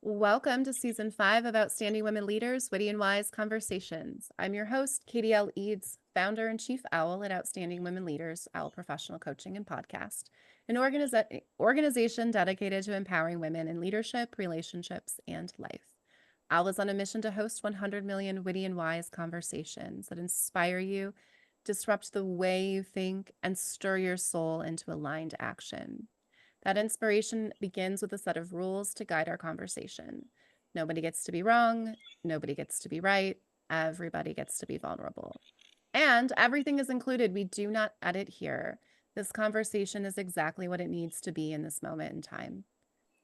Welcome to season 5 of Outstanding Women Leaders, Witty and Wise Conversations. I'm your host, Katie L. Eads, founder and chief owl at Outstanding Women Leaders, Owl Professional Coaching and Podcast, an organization dedicated to empowering women in leadership, relationships, and life. Owl is on a mission to host 100 million witty and wise conversations that inspire you, disrupt the way you think, and stir your soul into aligned action. That inspiration begins with a set of rules to guide our conversation. Nobody gets to be wrong. Nobody gets to be right. Everybody gets to be vulnerable. And everything is included. We do not edit here. This conversation is exactly what it needs to be in this moment in time.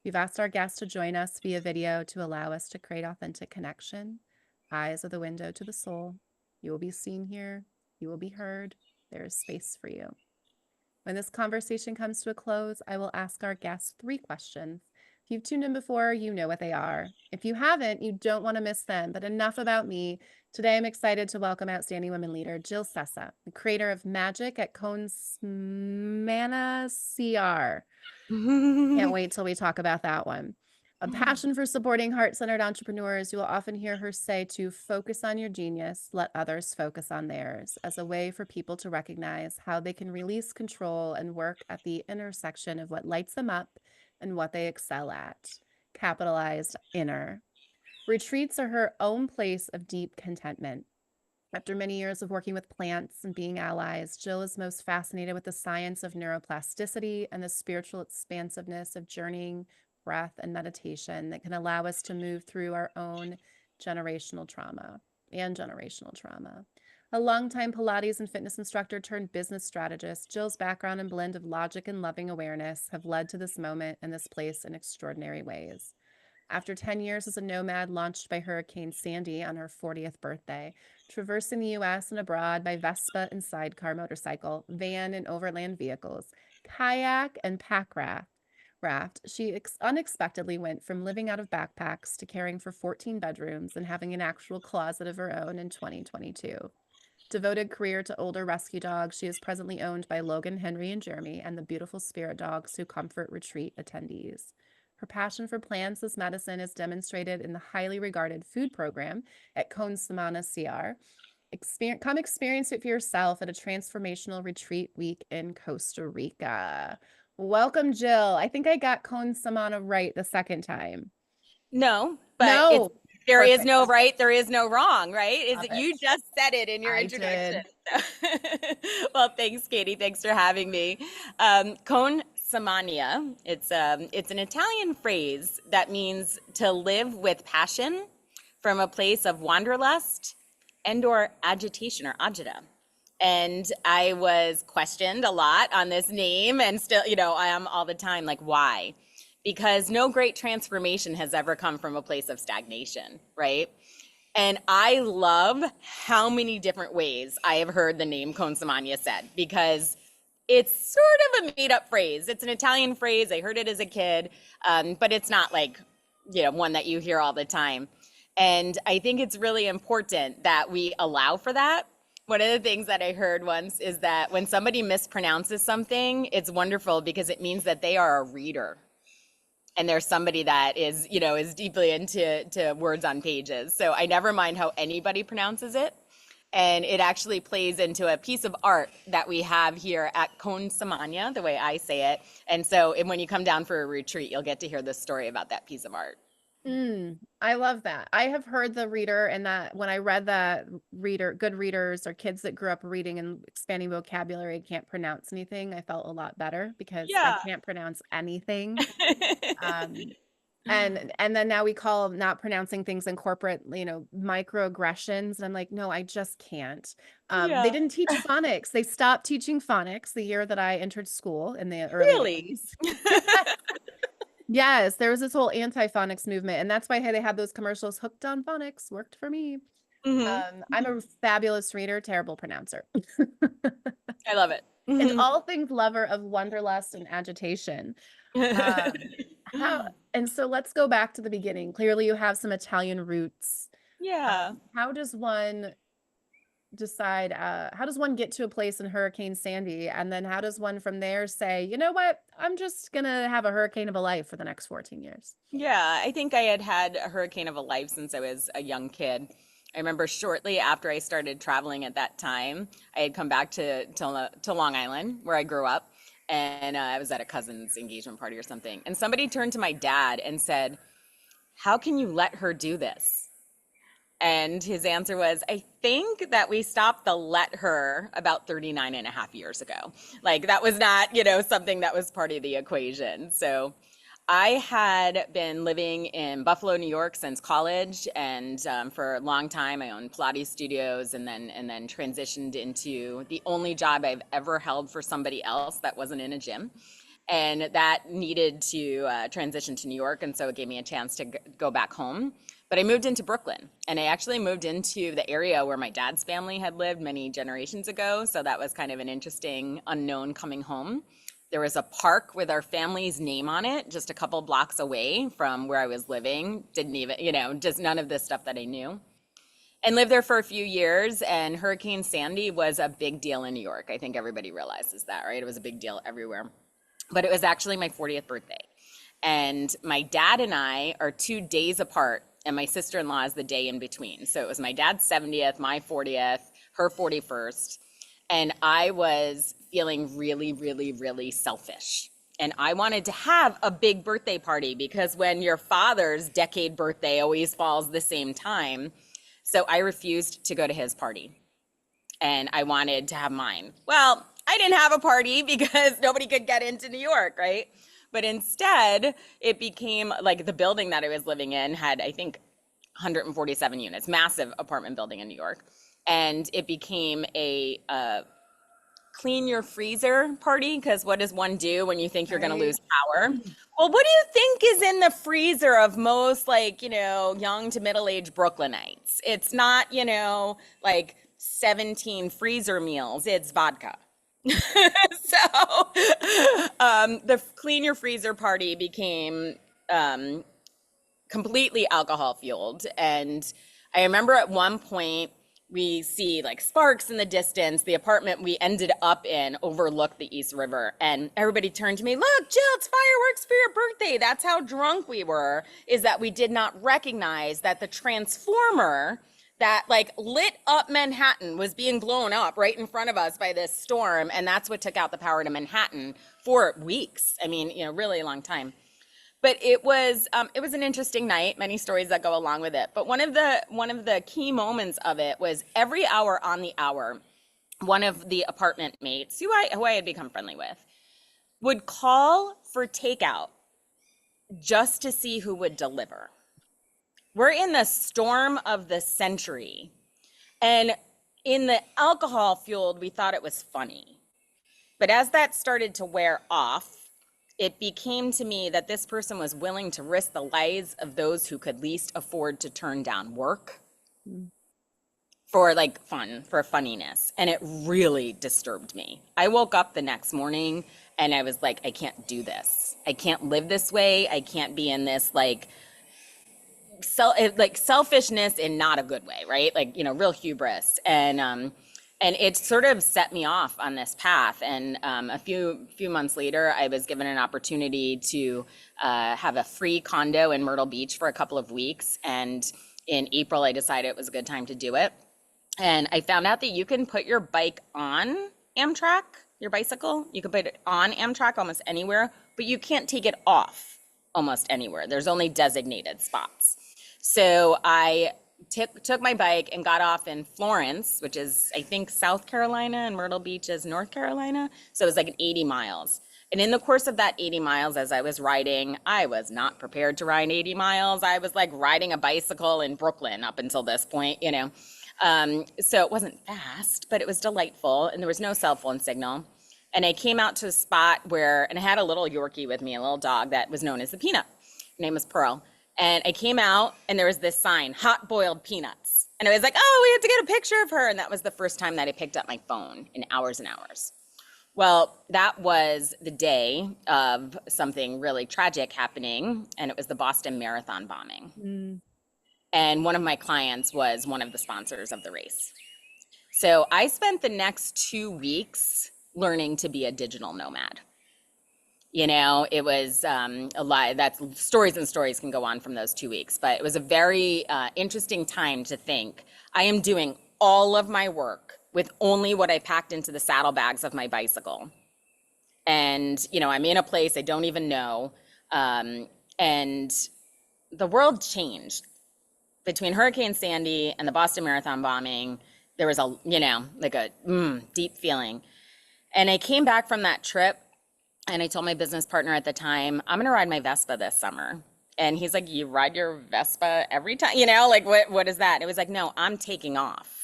We've asked our guests to join us via video to allow us to create authentic connection. Eyes are the window to the soul. You will be seen here. You will be heard. There is space for you. When this conversation comes to a close, I will ask our guests 3 questions. If you've tuned in before, you know what they are. If you haven't, you don't want to miss them. But enough about me. Today, I'm excited to welcome Outstanding Women Leader Jill Sessa, the creator of Magic at Connemara CR. Can't wait till we talk about that one. A passion for supporting heart-centered entrepreneurs. You will often hear her say to focus on your genius, let others focus on theirs, as a way for people to recognize how they can release control and work at the intersection of what lights them up and what they excel at. Capitalized inner. Retreats are her own place of deep contentment. After many years of working with plants and being allies, Jill is most fascinated with the science of neuroplasticity and the spiritual expansiveness of journeying, breath, and meditation that can allow us to move through our own generational trauma. A longtime Pilates and fitness instructor turned business strategist, Jill's background and blend of logic and loving awareness have led to this moment and this place in extraordinary ways. After 10 years as a nomad launched by Hurricane Sandy on her 40th birthday, traversing the US and abroad by Vespa and sidecar motorcycle, van and overland vehicles, kayak and pack raft, she unexpectedly went from living out of backpacks to caring for 14 bedrooms and having an actual closet of her own in 2022. Devoted career to older rescue dogs, she is presently owned by Logan, Henry, and Jeremy, and the beautiful spirit dogs who comfort retreat attendees. Her passion for plants as medicine is demonstrated in the highly regarded food program at Connemara CR. Come experience it for yourself at a transformational retreat week in Costa Rica. Welcome, Jill. I think I got Connemara right the second time. No, but it's No. there is Perfect. no right, there is no wrong, right? Love You it. just said it in your I introduction. did. So. Well, thanks, Katie. Thanks for having me. Con samania. It's an Italian phrase that means to live with passion from a place of wanderlust and or agitation or agita. And I was questioned a lot on this name, and still, I am all the time like, why? Because no great transformation has ever come from a place of stagnation, right? And I love how many different ways I have heard the name Consamania said, because it's sort of a made up phrase. It's an Italian phrase. I heard it as a kid, but it's not like, one that you hear all the time. And I think it's really important that we allow for that. One of the things that I heard once is that when somebody mispronounces something, it's wonderful because it means that they are a reader and there's somebody that is deeply into words on pages. So I never mind how anybody pronounces it. And it actually plays into a piece of art that we have here at Connemara, the way I say it. And so when you come down for a retreat, you'll get to hear the story about that piece of art. I love that. I have heard the reader, and that when I read that reader, good readers or kids that grew up reading and expanding vocabulary can't pronounce anything, I felt a lot better because I Yeah. can't pronounce anything. And then now we call not pronouncing things in corporate, microaggressions. And I'm like, no, I just can't. They Yeah. didn't teach phonics. They stopped teaching phonics the year that I entered school in the early Really? 80s. Yes, there was this whole anti-phonics movement, and that's why they had those commercials, "Hooked on Phonics," worked for me. Hmm. I'm a fabulous reader, terrible pronouncer. I love it. And all things lover of wanderlust and agitation. Um, and so let's go back to the beginning. Clearly, you have some Italian roots. Yeah. How does one decide, how does one get to a place in Hurricane Sandy? And then how does one from there say, you know what, I'm just going to have a hurricane of a life for the next 14 years? Yeah, I think I had had a hurricane of a life since I was a young kid. I remember shortly after I started traveling at that time, I had come back to Long Island where I grew up, and I was at a cousin's engagement party or something. And somebody turned to my dad and said, "How can you let her do this?" And his answer was, "I think that we stopped the let her about 39 and a half years ago." Like that was not, something that was part of the equation. So I had been living in Buffalo, New York since college, and for a long time I owned Pilates studios, and then transitioned into the only job I've ever held for somebody else that wasn't in a gym, and that needed to transition to New York, and so it gave me a chance to go back home. But I moved into Brooklyn, and I actually moved into the area where my dad's family had lived many generations ago, so that was kind of an interesting unknown coming home. There was a park with our family's name on it just a couple blocks away from where I was living. Didn't even, just none of this stuff that I knew. And lived there for a few years, and Hurricane Sandy was a big deal in New York. I think everybody realizes that, right? It was a big deal everywhere. But it was actually my 40th birthday. And my dad and I are 2 days apart, and my sister-in-law is the day in between. So it was my dad's 70th, my 40th, her 41st. And I was feeling really, really, really selfish. And I wanted to have a big birthday party because when your father's decade birthday always falls the same time. So I refused to go to his party, and I wanted to have mine. Well, I didn't have a party because nobody could get into New York, right? But instead, it became like the building that I was living in had, I think, 147 units, massive apartment building in New York. And it became a clean your freezer party, because what does one do when you think you're going to lose power? Well, what do you think is in the freezer of most young to middle-aged Brooklynites? It's not, like 17 freezer meals, it's vodka. So the clean your freezer party became completely alcohol fueled. And I remember at one point we see like sparks in the distance. The apartment we ended up in overlooked the East River, and everybody turned to me, "Look, Jill, it's fireworks for your birthday." That's how drunk we were, is that we did not recognize that the transformer that like lit up Manhattan was being blown up right in front of us by this storm. And that's what took out the power to Manhattan for weeks. I mean, really a long time. But it was an interesting night, many stories that go along with it. But one of the key moments of it was every hour on the hour, one of the apartment mates, who I had become friendly with, would call for takeout just to see who would deliver. We're in the storm of the century. And in the alcohol fueled, we thought it was funny. But as that started to wear off, it became to me that this person was willing to risk the lives of those who could least afford to turn down work for like fun, for funniness. And it really disturbed me. I woke up the next morning and I was like, I can't do this. I can't live this way. I can't be in this like selfishness in not a good way, right? Like, real hubris. And it sort of set me off on this path. And a few months later, I was given an opportunity to have a free condo in Myrtle Beach for a couple of weeks. And in April, I decided it was a good time to do it. And I found out that you can put your bike on Amtrak, your bicycle. You can put it on Amtrak almost anywhere, but you can't take it off almost anywhere. There's only designated spots. So I took my bike and got off in Florence, which is, I think, South Carolina, and Myrtle Beach is North Carolina. So it was like 80 miles. And in the course of that 80 miles, as I was riding, I was not prepared to ride 80 miles. I was like riding a bicycle in Brooklyn up until this point, So it wasn't fast, but it was delightful. And there was no cell phone signal. And I came out to a spot and I had a little Yorkie with me, a little dog that was known as the Peanut. Her name was Pearl. And I came out and there was this sign, hot boiled peanuts. And I was like, oh, we have to get a picture of her. And that was the first time that I picked up my phone in hours and hours. Well, that was the day of something really tragic happening. And it was the Boston Marathon bombing. And one of my clients was one of the sponsors of the race. So I spent the next 2 weeks learning to be a digital nomad. It was a lot. That's stories and stories can go on from those 2 weeks, but it was a very interesting time to think I am doing all of my work with only what I packed into the saddlebags of my bicycle. And, I'm in a place I don't even know. And the world changed between Hurricane Sandy and the Boston Marathon bombing. There was like a deep feeling. And I came back from that trip and I told my business partner at the time, I'm going to ride my Vespa this summer. And he's like, you ride your Vespa every time, like what is that? And it was like, no, I'm taking off.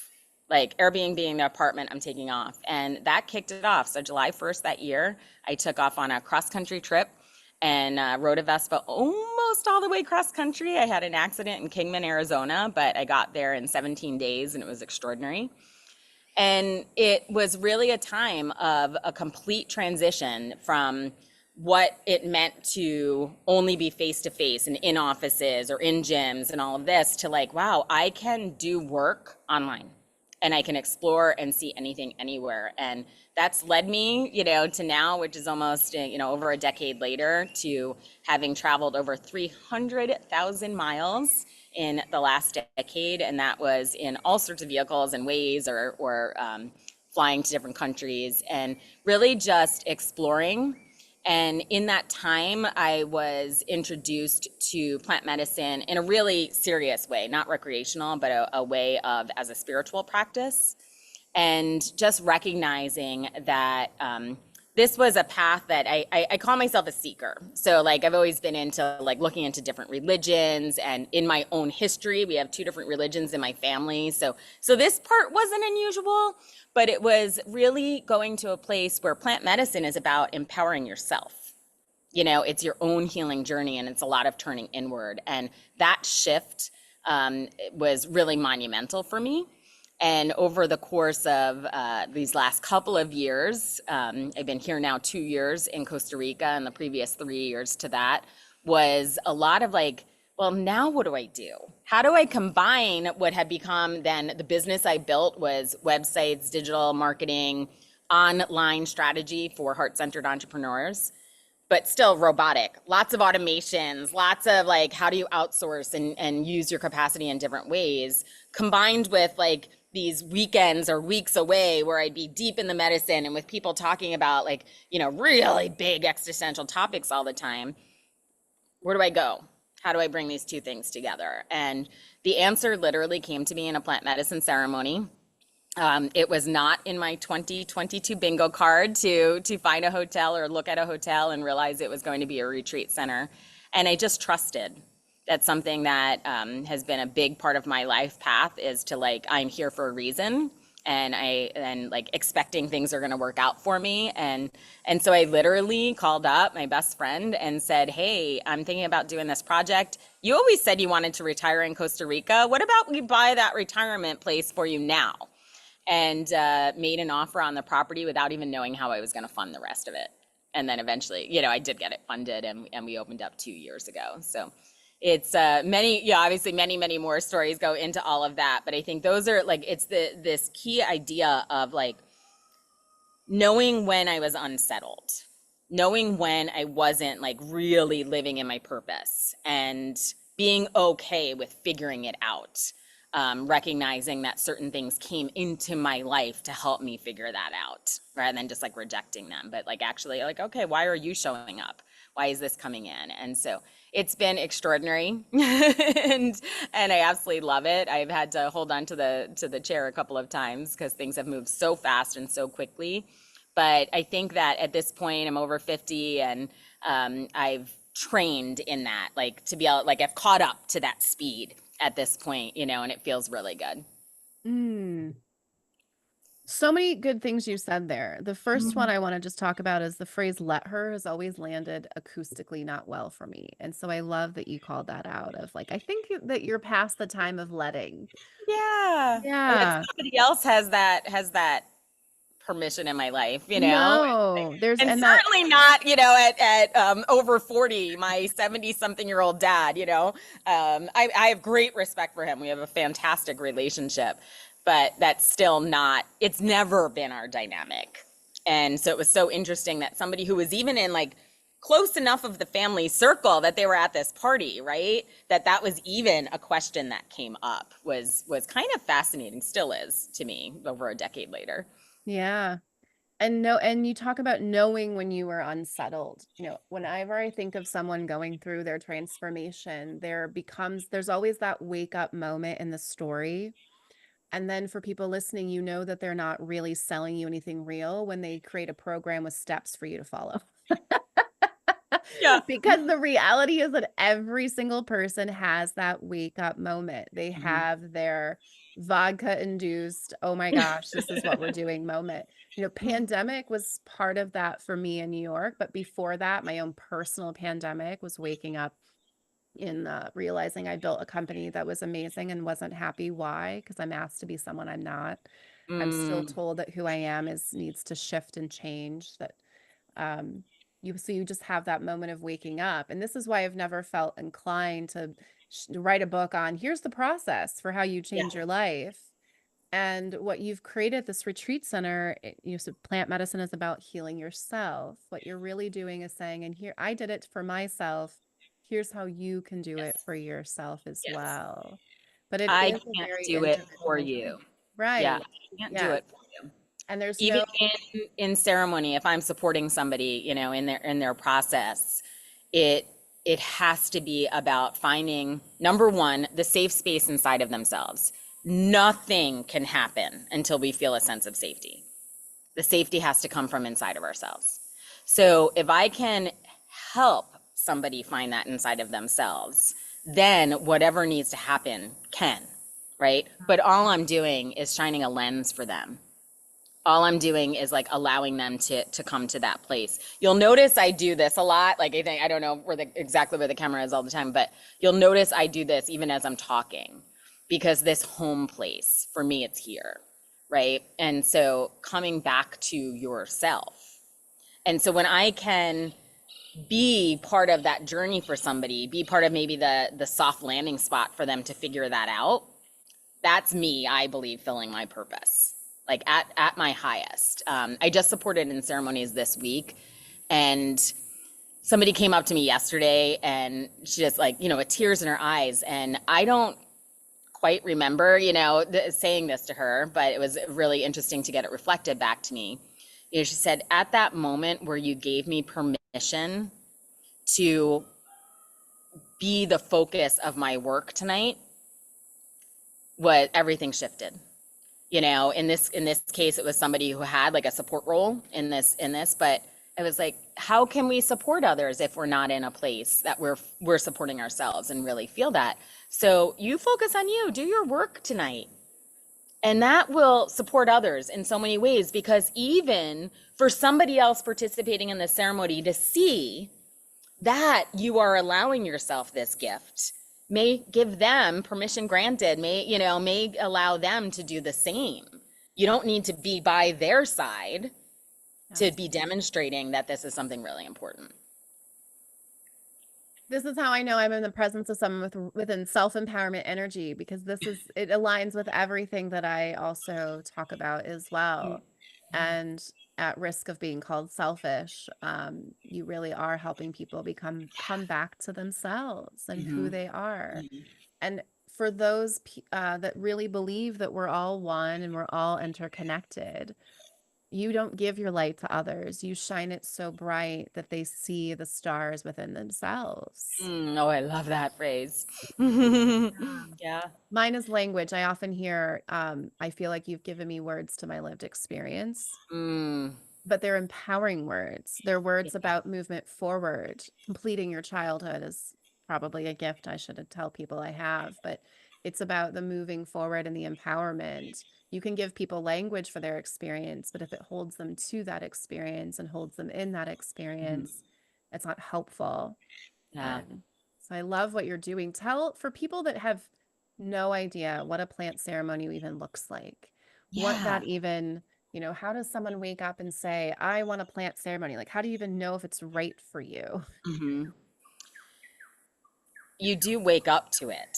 Like Airbnb being the apartment, I'm taking off. And that kicked it off. So July 1st that year, I took off on a cross country trip and rode a Vespa almost all the way cross country. I had an accident in Kingman, Arizona, but I got there in 17 days and it was extraordinary. And it was really a time of a complete transition from what it meant to only be face to face and in offices or in gyms and all of this to like, wow, I can do work online and I can explore and see anything anywhere. And that's led me, to now, which is almost, over a decade later, to having traveled over 300,000 miles in the last decade. And that was in all sorts of vehicles and ways or flying to different countries and really just exploring. And in that time, I was introduced to plant medicine in a really serious way, not recreational, but a way of as a spiritual practice. And just recognizing that this was a path that I call myself a seeker. So like I've always been into like looking into different religions, and in my own history, we have 2 different religions in my family. So this part wasn't unusual, but it was really going to a place where plant medicine is about empowering yourself. It's your own healing journey, and it's a lot of turning inward. And that shift was really monumental for me. And over the course of these last couple of years, I've been here now 2 years in Costa Rica, and the previous 3 years to that was a lot of like, well, now what do I do? How do I combine what had become then the business I built was websites, digital marketing, online strategy for heart-centered entrepreneurs, but still robotic, lots of automations, lots of like, how do you outsource and use your capacity in different ways, combined with like these weekends or weeks away where I'd be deep in the medicine and with people talking about like, really big existential topics all the time. Where do I go? How do I bring these 2 things together? And the answer literally came to me in a plant medicine ceremony. It was not in my 2022 bingo card to find a hotel or look at a hotel and realize it was going to be a retreat center. And I just trusted. That's something that has been a big part of my life path, is to like, I'm here for a reason, and like expecting things are going to work out for me. And so I literally called up my best friend and said, hey, I'm thinking about doing this project. You always said you wanted to retire in Costa Rica. What about we buy that retirement place for you now? And made an offer on the property without even knowing how I was going to fund the rest of it. And then eventually, I did get it funded, and we opened up 2 years ago. So it's obviously many more stories go into all of that. But I think those are like, it's this key idea of like knowing when I was unsettled, knowing when I wasn't like really living in my purpose, and being okay with figuring it out. Recognizing that certain things came into my life to help me figure that out, rather than just like rejecting them, but like actually like, okay, why are you showing up? Why is this coming in? And so it's been extraordinary and I absolutely love it. I've had to hold on to the chair a couple of times because things have moved so fast and so quickly. But I think that at this point I'm over 50 and I've trained in that, like to be able, like I've caught up to that speed at this point, and it feels really good. So many good things you said there. The first one I want to just talk about is the phrase "let her" has always landed acoustically not well for me. And so I love that you called that out of like, I think that you're past the time of letting. Yeah. And Yeah. that somebody else has that permission in my life, No, there's, and and that, certainly not, at over 40, my 70-something-year-old dad, I have great respect for him. We have a fantastic relationship. but that's still not, it's never been our dynamic. And so it was so interesting that somebody who was even in like close enough of the family circle that they were at this party, right? That was even a question that came up was kind of fascinating, still is to me over a decade later. Yeah. And you talk about knowing when you were unsettled. Whenever I think of someone going through their transformation, there's always that wake up moment in the story. And then for people listening, that they're not really selling you anything real when they create a program with steps for you to follow. Yeah. Because the reality is that every single person has that wake up moment. They Mhm. have their vodka induced, oh my gosh, this is what we're doing moment. Pandemic was part of that for me in New York. But before that, my own personal pandemic was waking up in realizing I built a company that was amazing and wasn't happy. Why? Because I'm asked to be someone I'm not. I'm still Mm, told that who I am needs to shift and change. That um, you just have that moment of waking up, and this is why I've never felt inclined to write a book on here's the process for how you yeah. change your life. And what you've created, this retreat center, so plant medicine is about healing yourself. What you're really doing is saying, and here, I did it for myself. Here's how you can do it Yes. for yourself as Yes. well. But it I is a can't very do it for individual you. thing. Yeah, Right. I can't do Yes. it for you. And there's Even no, in ceremony, if I'm supporting somebody, in their process, it it has to be about finding, number one, the safe space inside of themselves. Nothing can happen until we feel a sense of safety. The safety has to come from inside of ourselves. So if I can help somebody find that inside of themselves, then whatever needs to happen can, right? But all I'm doing is shining a lens for them. All I'm doing is like allowing them to come to that place. You'll notice I do this a lot. Like I don't know exactly where the camera is all the time, but you'll notice I do this even as I'm talking, because this home place for me, it's here, right? And so coming back to yourself. And so when I can be part of that journey for somebody, be part of maybe the soft landing spot for them to figure that out, that's me, I believe, filling my purpose, like at my highest. I just supported in ceremonies this week, and somebody came up to me yesterday, and she just like, with tears in her eyes, and I don't quite remember, saying this to her, but it was really interesting to get it reflected back to me. She said, at that moment where you gave me permission to be the focus of my work tonight, what everything shifted. In this case, it was somebody who had like a support role in this, but it was like, how can we support others if we're not in a place that we're supporting ourselves and really feel that? So you focus on you, do your work tonight, and that will support others in so many ways, because even for somebody else participating in the ceremony to see that you are allowing yourself this gift may give them permission granted, may allow them to do the same. You don't need to be by their side to yes. be demonstrating that this is something really important. This is how I know I'm in the presence of someone within self-empowerment energy, because it aligns with everything that I also talk about as well. And at risk of being called selfish, you really are helping people come back to themselves and who Mm-hmm. they are. Mm-hmm. And for those that really believe that we're all one and we're all interconnected, you don't give your light to others. You shine it so bright that they see the stars within themselves. Oh, I love that phrase. Yeah. Yeah. Mine is language. I often hear, I feel like you've given me words to my lived experience, Mm. but they're empowering words. They're words about movement forward. Completing your childhood is probably a gift I should tell people I have, but it's about the moving forward and the empowerment. You can give people language for their experience, but if it holds them to that experience and holds them in that Mhm. experience, it's not helpful. Yeah. And so I love what you're doing. Tell for people that have no idea what a plant ceremony even looks like, what Yeah. that even, how does someone wake up and say, I want a plant ceremony? Like, how do you even know if it's right for you? Hmm. You do wake up to it.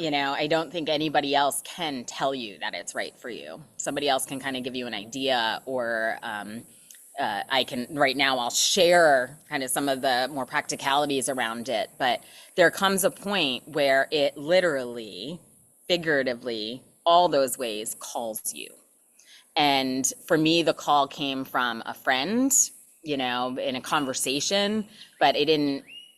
I don't think anybody else can tell you that it's right for you. Somebody else can kind of give you an idea, or I can, right now, I'll share kind of some of the more practicalities around it. But there comes a point where it literally, figuratively, all those ways calls you. And for me, the call came from a friend, in a conversation, but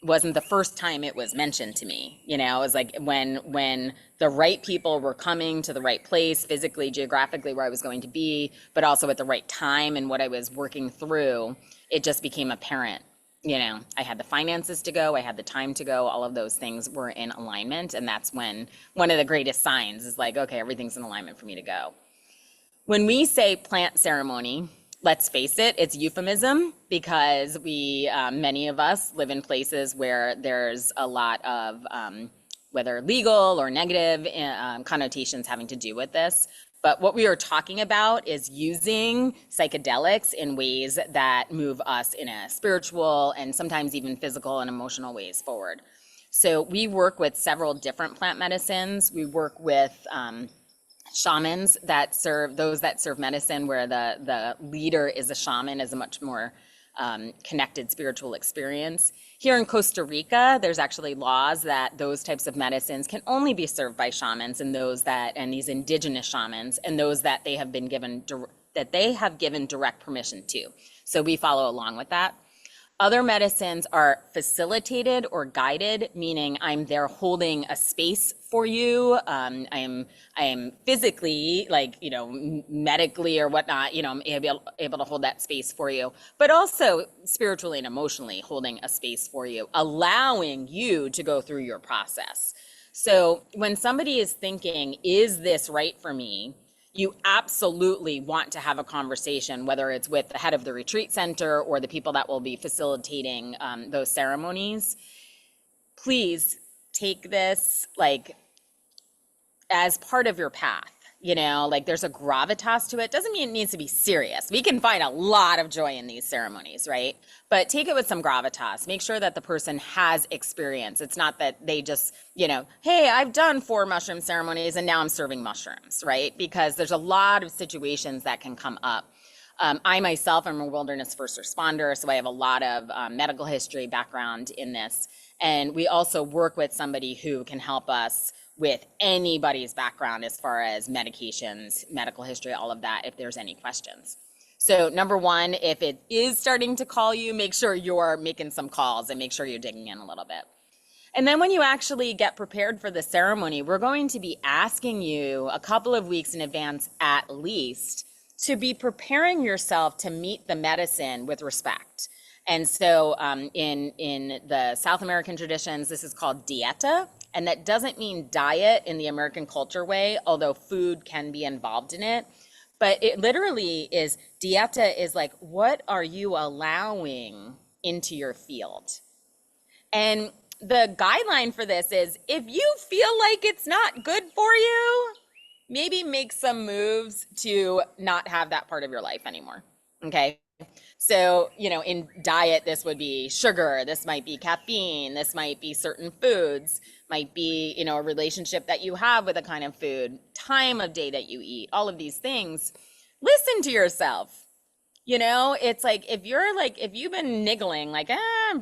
wasn't the first time it was mentioned to me. It was like when the right people were coming to the right place, physically, geographically, where I was going to be, but also at the right time and what I was working through, it just became apparent. I had the finances to go, I had the time to go, all of those things were in alignment. And that's when one of the greatest signs is like, okay, everything's in alignment for me to go. When we say plant ceremony, let's face it, it's euphemism, because many of us live in places where there's a lot of whether legal or negative connotations having to do with this. But what we are talking about is using psychedelics in ways that move us in a spiritual and sometimes even physical and emotional ways forward. So we work with several different plant medicines. We work with shamans that serve medicine, where the leader is a shaman, is a much more connected spiritual experience. Here in Costa Rica, there's actually laws that those types of medicines can only be served by shamans, and these indigenous shamans, and those that they have given direct permission to. So we follow along with that. Other medicines are facilitated or guided, meaning I'm there holding a space for you. I am physically, medically or whatnot, I'm able to hold that space for you, but also spiritually and emotionally holding a space for you, allowing you to go through your process. So when somebody is thinking, is this right for me? You absolutely want to have a conversation, whether it's with the head of the retreat center or the people that will be facilitating those ceremonies. Please take this as part of your path. There's a gravitas to it. Doesn't mean it needs to be serious. We can find a lot of joy in these ceremonies, right? But take it with some gravitas. Make sure that the person has experience. It's not that they just, hey, I've done 4 mushroom ceremonies and now I'm serving mushrooms, right? Because there's a lot of situations that can come up. I myself am a wilderness first responder, so I have a lot of medical history background in this. And we also work with somebody who can help us with anybody's background as far as medications, medical history, all of that, if there's any questions. So number one, if it is starting to call you, make sure you're making some calls and make sure you're digging in a little bit. And then when you actually get prepared for the ceremony, we're going to be asking you a couple of weeks in advance at least to be preparing yourself to meet the medicine with respect. And so in the South American traditions, this is called dieta. And that doesn't mean diet in the American culture way, although food can be involved in it. But it literally is, dieta is like, what are you allowing into your field? And the guideline for this is, if you feel like it's not good for you, maybe make some moves to not have that part of your life anymore, okay? So, in diet, this would be sugar, this might be caffeine, this might be certain foods, might be, a relationship that you have with a kind of food, time of day that you eat, all of these things. Listen to yourself. It's like, if you've been niggling,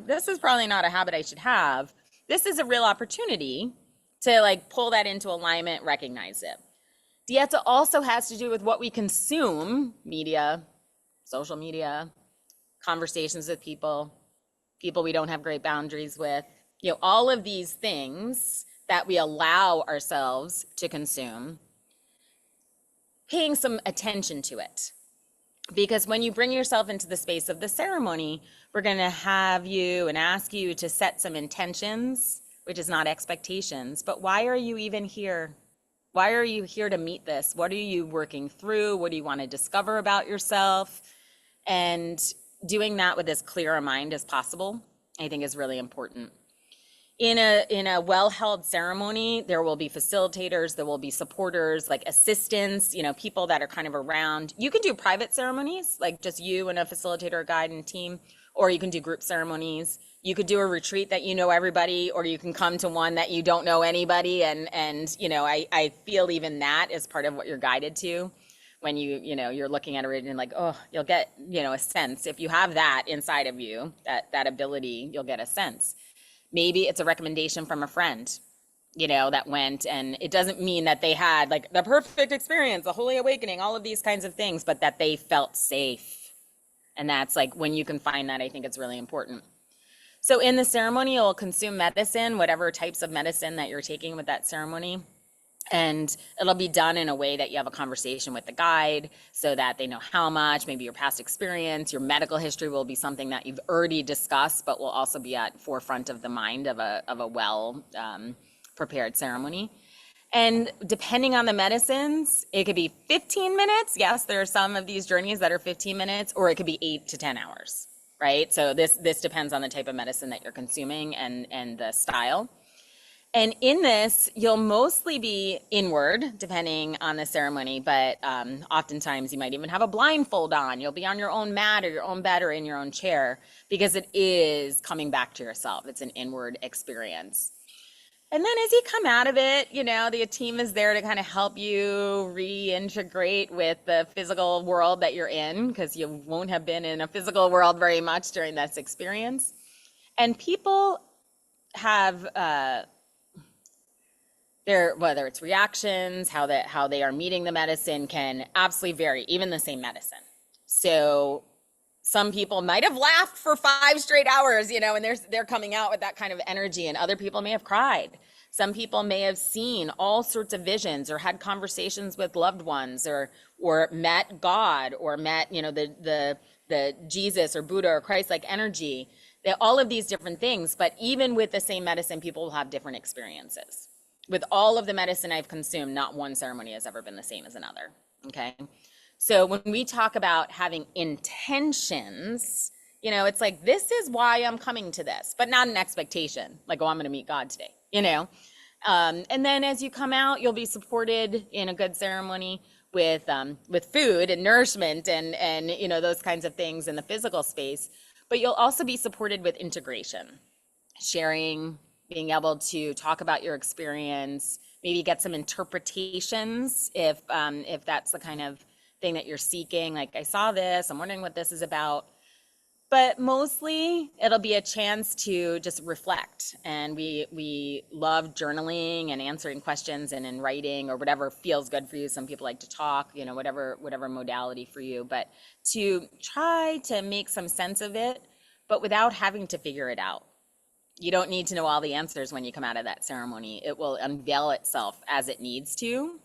this is probably not a habit I should have, this is a real opportunity to pull that into alignment, recognize it. Dieta also has to do with what we consume, media, social media, conversations with people we don't have great boundaries with, all of these things that we allow ourselves to consume, paying some attention to it. Because when you bring yourself into the space of the ceremony, we're going to have you and ask you to set some intentions, which is not expectations, but why are you even here? Why are you here to meet this? What are you working through? What do you want to discover about yourself? And doing that with as clear a mind as possible, I think, is really important. In a well-held ceremony, there will be facilitators, there will be supporters, assistants, people that are kind of around. You can do private ceremonies, like just you and a facilitator, guide, and team, or you can do group ceremonies. You could do a retreat that you know everybody, or you can come to one that you don't know anybody. And I feel even that is part of what you're guided to when you're looking at it and like, oh, you'll get, a sense. If you have that inside of you, that ability, you'll get a sense. Maybe it's a recommendation from a friend, that went, and it doesn't mean that they had like the perfect experience, the holy awakening, all of these kinds of things, but that they felt safe. And that's like when you can find that, I think it's really important. So in the ceremony, you'll consume medicine, whatever types of medicine that you're taking with that ceremony. And it'll be done in a way that you have a conversation with the guide so that they know how much, maybe your past experience, your medical history will be something that you've already discussed, but will also be at forefront of the mind of a well prepared ceremony. And depending on the medicines, it could be 15 minutes. Yes, there are some of these journeys that are 15 minutes, or it could be 8 to 10 hours, right? So this depends on the type of medicine that you're consuming and the style. And in this, you'll mostly be inward, depending on the ceremony, but oftentimes you might even have a blindfold on. You'll be on your own mat or your own bed or in your own chair, because it is coming back to yourself. It's an inward experience. And then as you come out of it, the team is there to kind of help you reintegrate with the physical world that you're in, because you won't have been in a physical world very much during this experience. And people have whether it's reactions, how they are meeting the medicine can absolutely vary, even the same medicine. So some people might have laughed for 5 straight hours, and they're coming out with that kind of energy, and other people may have cried. Some people may have seen all sorts of visions, or had conversations with loved ones, or met God, or met, the Jesus or Buddha or Christ-like energy. All of these different things, but even with the same medicine, people will have different experiences. With all of the medicine I've consumed, not one ceremony has ever been the same as another, okay? So when we talk about having intentions, it's like, this is why I'm coming to this, but not an expectation, like, oh, I'm gonna meet God today, And then as you come out, you'll be supported in a good ceremony with food and nourishment and those kinds of things in the physical space, but you'll also be supported with integration, sharing, being able to talk about your experience, maybe get some interpretations if that's the kind of thing that you're seeking. Like, I saw this, I'm wondering what this is about. But mostly it'll be a chance to just reflect. And we love journaling and answering questions and in writing, or whatever feels good for you. Some people like to talk, whatever modality for you, but to try to make some sense of it, but without having to figure it out. You don't need to know all the answers when you come out of that ceremony. It will unveil itself as it needs to,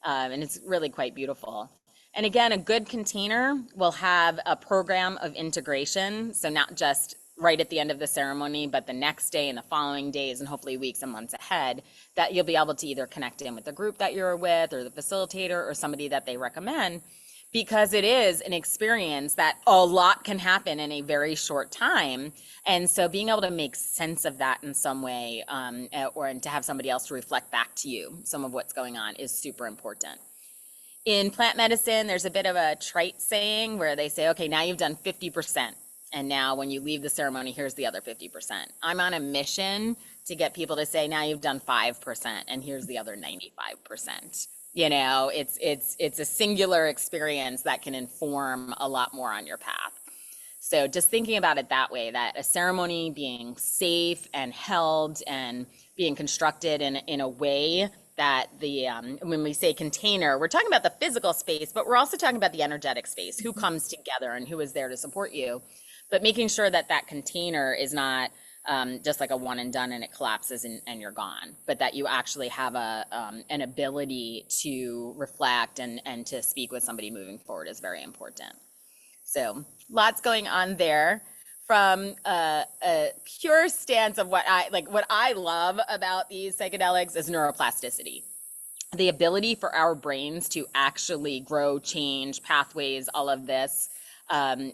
and it's really quite beautiful. And again, a good container will have a program of integration, so not just right at the end of the ceremony, but the next day and the following days, and hopefully weeks and months ahead, that you'll be able to either connect in with the group that you're with, or the facilitator, or somebody that they recommend, because it is an experience that a lot can happen in a very short time. And so being able to make sense of that in some way, and to have somebody else to reflect back to you some of what's going on, is super important. In plant medicine, there's a bit of a trite saying where they say, okay, now you've done 50%. And now when you leave the ceremony, here's the other 50%. I'm on a mission to get people to say, now you've done 5%, and here's the other 95%. It's a singular experience that can inform a lot more on your path. So just thinking about it that way, that a ceremony being safe and held and being constructed in a way that when we say container, we're talking about the physical space, but we're also talking about the energetic space, who comes together and who is there to support you. But making sure that container is not just like a one and done and it collapses and you're gone, but that you actually have an ability to reflect and to speak with somebody moving forward is very important. So lots going on there. From a pure stance of what I love about these psychedelics is neuroplasticity. The ability for our brains to actually grow, change, pathways, all of this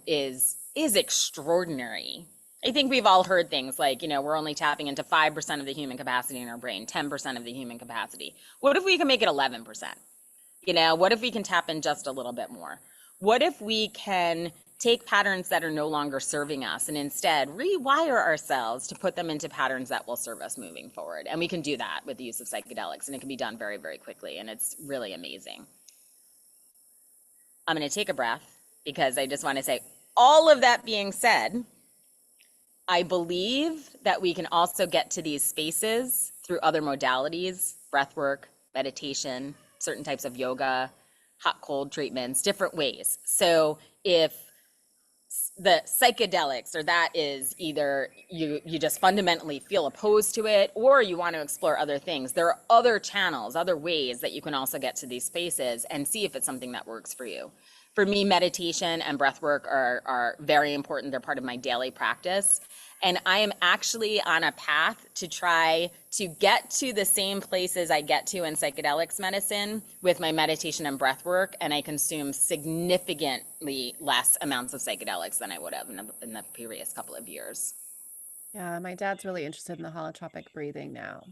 is extraordinary. I think we've all heard things like, we're only tapping into 5% of the human capacity in our brain, 10% of the human capacity. What if we can make it 11%? What if we can tap in just a little bit more? What if we can take patterns that are no longer serving us and instead rewire ourselves to put them into patterns that will serve us moving forward. And we can do that with the use of psychedelics, and it can be done very, very quickly. And it's really amazing. I'm going to take a breath because I just want to say, all of that being said, I believe that we can also get to these spaces through other modalities, breath work, meditation, certain types of yoga, hot cold treatments, different ways. So if the psychedelics, or that is either you just fundamentally feel opposed to it, or you want to explore other things, there are other channels, other ways that you can also get to these spaces and see if it's something that works for you. For me, meditation and breath work are very important. They're part of my daily practice. And I am actually on a path to try to get to the same places I get to in psychedelics medicine with my meditation and breath work. And I consume significantly less amounts of psychedelics than I would have in the previous couple of years. Yeah, my dad's really interested in the holotropic breathing now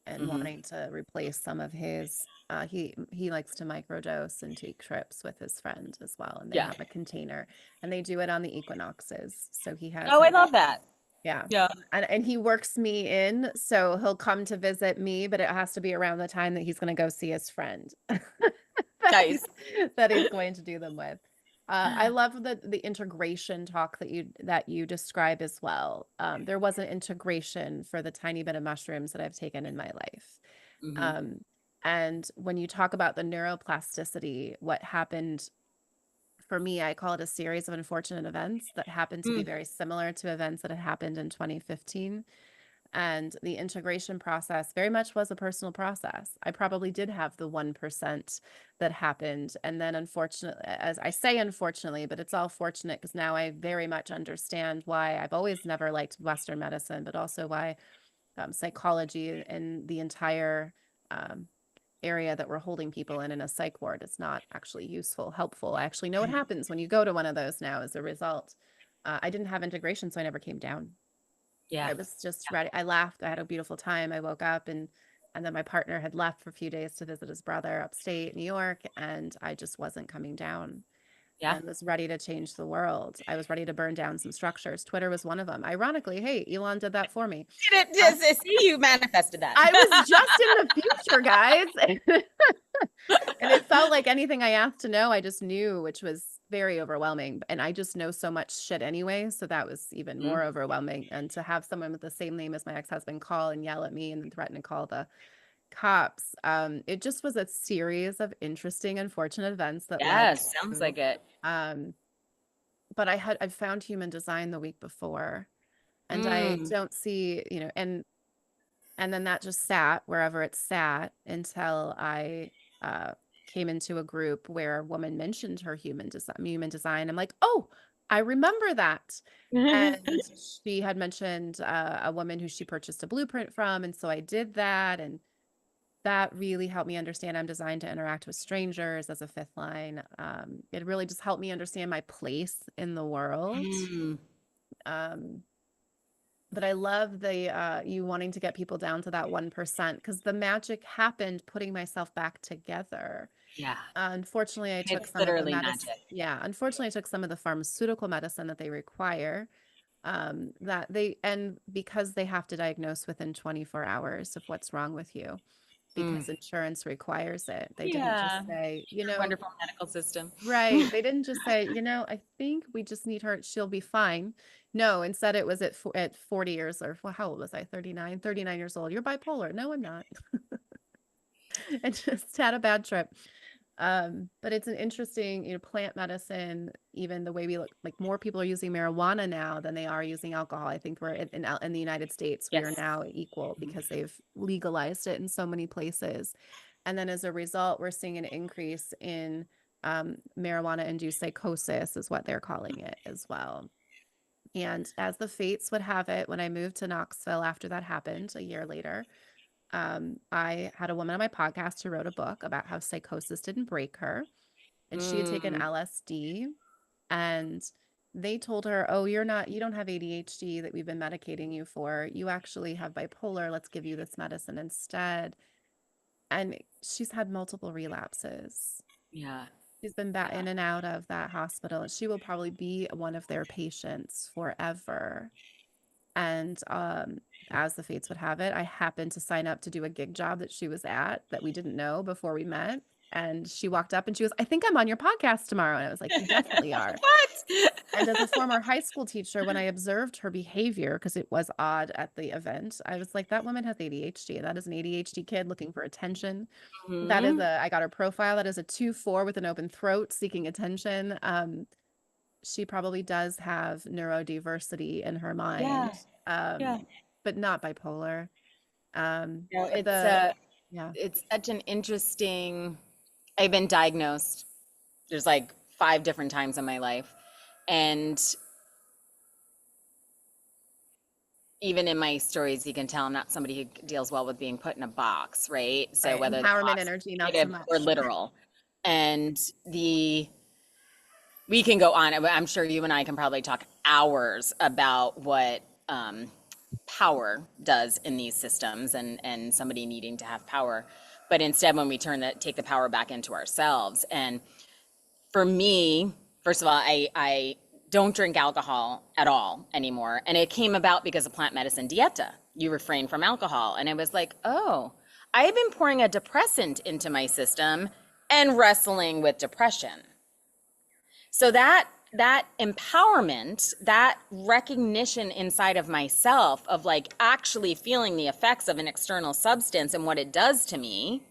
and wanting to replace some of his he likes to microdose and take trips with his friend as well. And they Yeah. have a container and they do it on the equinoxes. So he has Oh, I like love that. yeah. Yeah. And he works me in, so he'll come to visit me, but it has to be around the time that he's going to go see his friend Nice. that he's going to do them with. I love the integration talk that you describe as well. There was an integration for the tiny bit of mushrooms that I've taken in my life. And when you talk about the neuroplasticity, what happened for me, I call it a series of unfortunate events that happened to be very similar to events that had happened in 2015. And the integration process very much was a personal process. I probably did have the 1% that happened. And then, unfortunately, as I say, unfortunately, but it's all fortunate because now I very much understand why I've always never liked Western medicine, but also why psychology and the entire area that we're holding people in a psych ward is not actually useful, helpful. I actually know what happens when you go to one of those now as a result. I didn't have integration, so I never came down. Yeah. I was just ready. I laughed. I had a beautiful time. I woke up and then my partner had left for a few days to visit his brother upstate New York, and I just wasn't coming down Yeah. and was ready to change the world. I was ready to burn down some structures. Twitter was one of them. Ironically, hey, Elon did that for me. See, you manifested that. I was just in the future, guys. And it felt like anything I asked to know, I just knew, which was very overwhelming. And I just know so much shit anyway. So that was even more overwhelming. And to have someone with the same name as my ex-husband call and yell at me and then threaten to call the cops, it just was a series of interesting, unfortunate events that led Sounds to, like it. but I found human design the week before, and I don't see, and then that just sat wherever it sat until I came into a group where a woman mentioned her human design. I'm like, oh, I remember that. And she had mentioned a woman who she purchased a blueprint from. And so I did that. And that really helped me understand I'm designed to interact with strangers as a fifth line. It really just helped me understand my place in the world. But I love the you wanting to get people down to that 1% because the magic happened putting myself back together. Yeah. Unfortunately, I took It's some of the literally medicine. magic. Yeah, unfortunately, I took some of the pharmaceutical medicine that they require. And because they have to diagnose within 24 hours of what's wrong with you, because insurance requires it. They didn't just Yeah. say, Wonderful medical system. right. They didn't just say, I think we just need her. She'll be fine. No, instead it was at 40 years or well, how old was I? 39 years old. You're bipolar. No, I'm not. I just had a bad trip. But it's an interesting, plant medicine, even the way we look, like more people are using marijuana now than they are using alcohol. I think we're in the United States, we are Yes. now equal because they've legalized it in so many places. And then as a result, we're seeing an increase in marijuana-induced psychosis is what they're calling it as well. And as the fates would have it, when I moved to Knoxville after that happened a year later, I had a woman on my podcast who wrote a book about how psychosis didn't break her. And she had taken LSD and they told her, oh, you don't have ADHD that we've been medicating you for. You actually have bipolar. Let's give you this medicine instead. And she's had multiple relapses. Yeah. She's been back in and out of that hospital. She will probably be one of their patients forever. And as the fates would have it, I happened to sign up to do a gig job that she was at that we didn't know before we met. And she walked up and she was, I think I'm on your podcast tomorrow. And I was like, you definitely are. What? And as a former high school teacher, when I observed her behavior, because it was odd at the event, I was like, that woman has ADHD. And that is an ADHD kid looking for attention. That is Mhm. I got her profile. That is a 2-4 with an open throat seeking attention. She probably does have neurodiversity in her Yeah, mind, yeah. but not bipolar. No, But yeah, it's such an interesting. I've been diagnosed. There's like 5 different times in my life, and even in my stories, you can tell I'm not somebody who deals well with being put in a box, right? So right. whether the Empowerment box energy, is not so negative or much. literal, and we can go on. I'm sure you and I can probably talk hours about what power does in these systems and somebody needing to have power. But instead, when we take the power back into ourselves. And for me, first of all, I don't drink alcohol at all anymore. And it came about because of plant medicine dieta. You refrain from alcohol. And it was like, oh, I have been pouring a depressant into my system and wrestling with depression. So that empowerment, that recognition inside of myself of like actually feeling the effects of an external substance and what it does to me,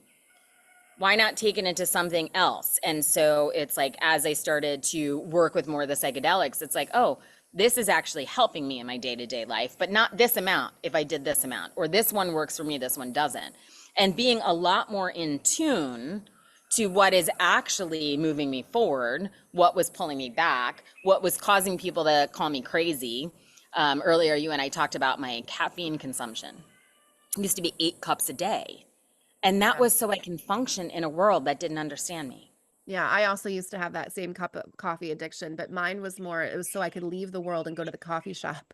why not take it into something else? And so it's like, as I started to work with more of the psychedelics, it's like, oh, this is actually helping me in my day-to-day life, but not this amount if I did this amount, or this one works for me, this one doesn't. And being a lot more in tune to what is actually moving me forward, what was pulling me back, what was causing people to call me crazy. Earlier, you and I talked about my caffeine consumption. It used to be 8 cups a day. And that Yeah. was so I can function in a world that didn't understand me. Yeah, I also used to have that same cup of coffee addiction, but mine was more, it was so I could leave the world and go to the coffee shop.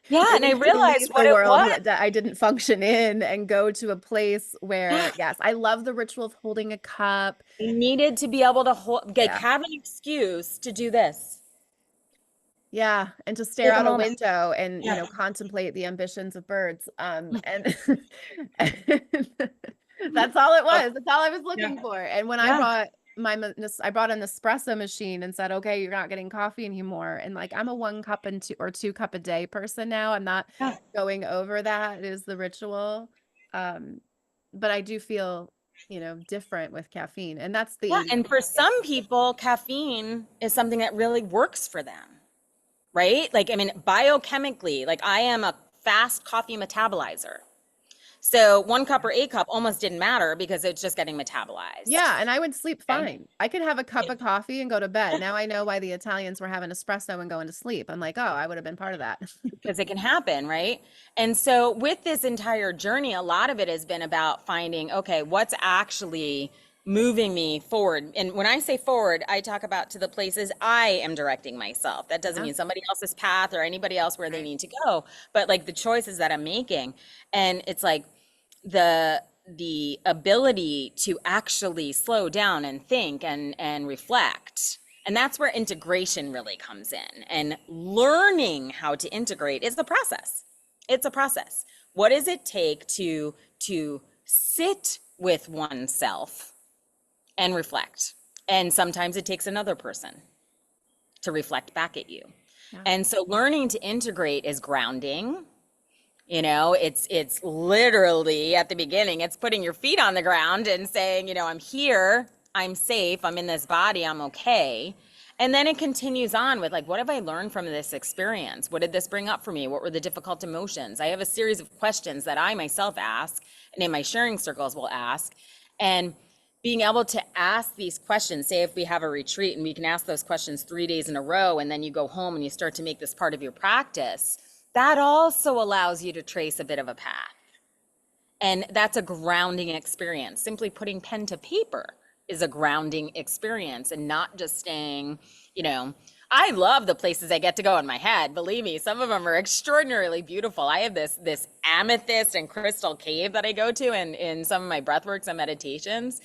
Yeah, It and I was to realized leave what the it world was. that I didn't function in and go to a place Yeah, where, yes, I love the ritual of holding a cup. I needed to be able to like Yeah. have an excuse to do this. Yeah, and to stare Take a out a moment. window and, Yeah. contemplate the ambitions of birds. And that's all it was. That's all I was Yeah. looking for. And when I Yeah. brought I brought an espresso machine and said, "Okay, you're not getting coffee anymore." And like I'm a 1 cup and 2 cup a day person now. I'm not Yeah. going over that. It is the ritual. Um, but I do feel, different with caffeine. And that's the Yeah. And for 80/20 some people, caffeine is something that really works for them, right? Like, I mean, biochemically, like I am a fast coffee metabolizer. So 1 cup or 8 cup almost didn't matter because it's just getting metabolized. Yeah, and I would sleep Okay. fine. I could have a cup of coffee and go to bed. Now I know why the Italians were having espresso and going to sleep. I'm like, "Oh, I would have been part of that." Because it can happen, right? And so with this entire journey, a lot of it has been about finding, okay, what's actually moving me forward. And when I say forward, I talk about to the places I am directing myself. That doesn't Yeah, mean somebody else's path or anybody else where they right. need to go, but like the choices that I'm making. And it's like the ability to actually slow down and think and reflect. And that's where integration really comes in. And learning how to integrate is the process. It's a process. What does it take to sit with oneself and reflect? And sometimes it takes another person to reflect back at you. Yeah. And so learning to integrate is grounding. It's literally at the beginning, it's putting your feet on the ground and saying, I'm here, I'm safe, I'm in this body, I'm okay. And then it continues on with like, what have I learned from this experience? What did this bring up for me? What were the difficult emotions? I have a series of questions that I myself ask and in my sharing circles will ask. And being able to ask these questions, say if we have a retreat and we can ask those questions 3 days in a row, and then you go home and you start to make this part of your practice, that also allows you to trace a bit of a path. And that's a grounding experience. Simply putting pen to paper is a grounding experience and not just staying, I love the places I get to go in my head. Believe me, some of them are extraordinarily beautiful. I have this amethyst and crystal cave that I go to in some of my breathworks and meditations.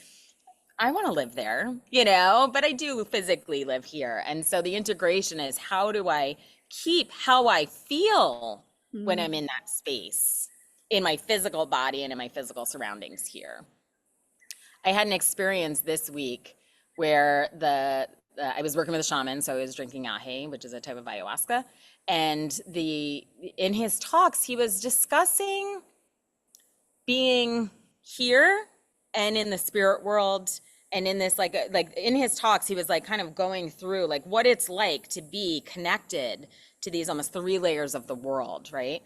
I want to live there, but I do physically live here. And so the integration is, how do I keep how I feel when Mm. I'm in that space, in my physical body and in my physical surroundings here? I had an experience this week where I was working with a shaman, so I was drinking ahe, which is a type of ayahuasca, and the in his talks he was discussing being here and in the spirit world, and in this, like in his talks he was like kind of going through like what it's like to be connected to these almost three layers of the world, right?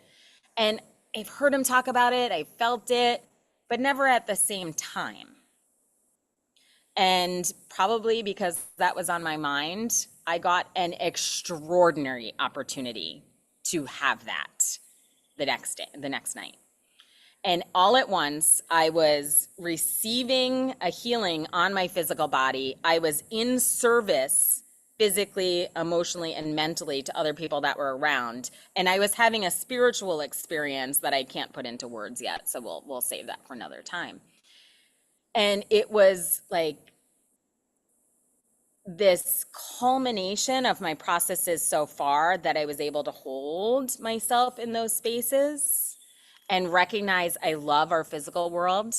And I've heard him talk about it, I felt it, but never at the same time. And probably because that was on my mind, I got an extraordinary opportunity to have that the next night. And all at once, I was receiving a healing on my physical body. I was in service physically, emotionally, and mentally to other people that were around. And I was having a spiritual experience that I can't put into words yet. So we'll save that for another time. And it was like this culmination of my processes so far, that I was able to hold myself in those spaces and recognize I love our physical world.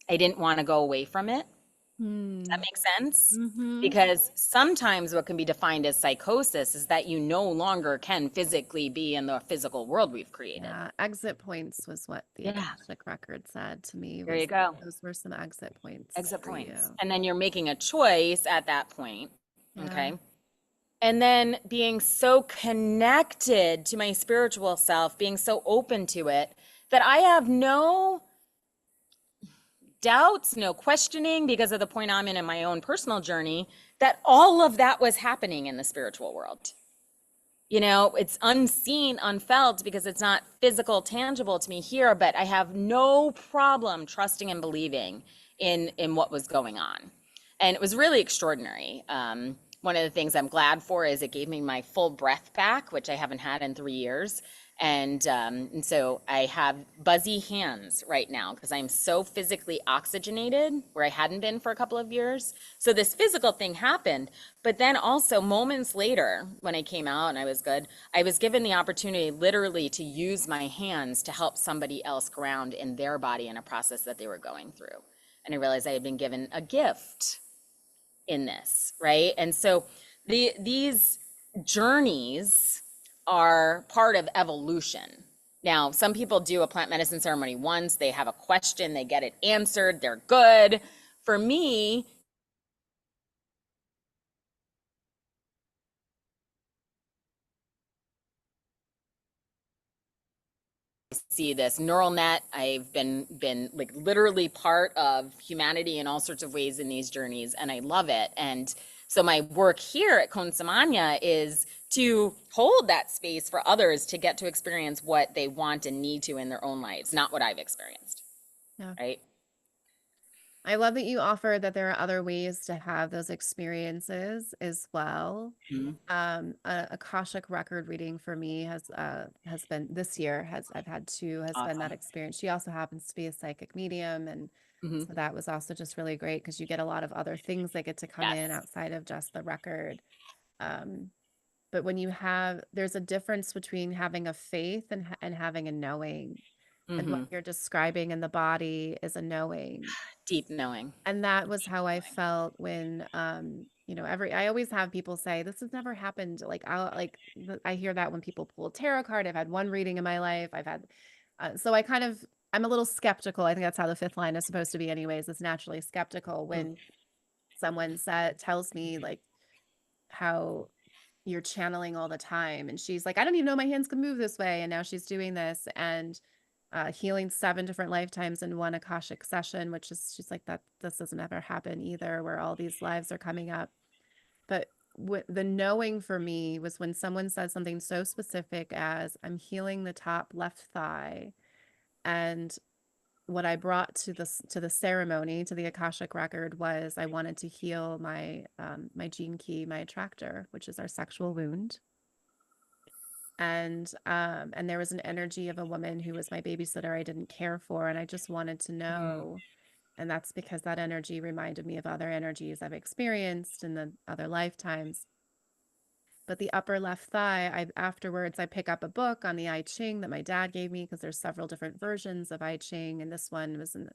I didn't want to go away from it. Does that Hmm. make sense? Mm-hmm. Because sometimes what can be defined as psychosis is that you no longer can physically be in the physical world we've created. Yeah, exit points was what the Yeah, Akashic record said to me, there you was go. those were some exit points Exit for you. points. And then you're making a choice at that point. Yeah. Okay. And then being so connected to my spiritual self, being so open to it, that I have no doubts, no questioning, because of the point I'm in my own personal journey, that all of that was happening in the spiritual world. It's unseen, unfelt, because it's not physical, tangible to me here, but I have no problem trusting and believing in what was going on. And it was really extraordinary. One of the things I'm glad for is it gave me my full breath back, which I haven't had in 3 years. And so I have buzzy hands right now because I'm so physically oxygenated, where I hadn't been for a couple of years. So this physical thing happened, but then also moments later, when I came out and I was good, I was given the opportunity literally to use my hands to help somebody else ground in their body in a process that they were going through. And I realized I had been given a gift in this, right? And so these journeys are part of evolution. Now, some people do a plant medicine ceremony once, they have a question, they get it answered, they're good. For me, see this neural net. I've been like literally part of humanity in all sorts of ways in these journeys, and I love it. And so my work here at Kon Samanya is to hold that space for others to get to experience what they want and need to in their own lives, not what I've experienced. Yeah. Right? I love that you offer that there are other ways to have those experiences as well. Mhm. Akashic record reading for me has been this year, has I've had two, has been that Awesome. experience. She also happens to be a psychic medium, and Hmm. so that was also just really great because you get a lot of other things that get to come in Yes. outside of just the record. Um, but when there's a difference between having a faith and having a knowing. And what Hmm. you're describing in the body is a knowing. Deep knowing. And that was Deep how I knowing. felt when, I always have people say, this has never happened. Like, I hear that when people pull a tarot card. I've had one reading in my life. So I'm a little skeptical. I think that's how the fifth line is supposed to be anyways. It's naturally skeptical Mm. when someone tells me like how you're channeling all the time. And she's like, I don't even know my hands can move this way. And now she's doing this and healing 7 different lifetimes in one Akashic session, which is, she's like, that this doesn't ever happen either, where all these lives are coming up. But the knowing for me was when someone said something so specific as, I'm healing the top left thigh. And what I brought to the ceremony, to the Akashic record, was I wanted to heal my gene key, my attractor, which is our sexual wound. And there was an energy of a woman who was my babysitter I didn't care for, and I just wanted to Mm. know And that's because that energy reminded me of other energies I've experienced in the other lifetimes. But the upper left thigh, afterwards I pick up a book on the I Ching that my dad gave me, because there's several different versions of I Ching, and this one was in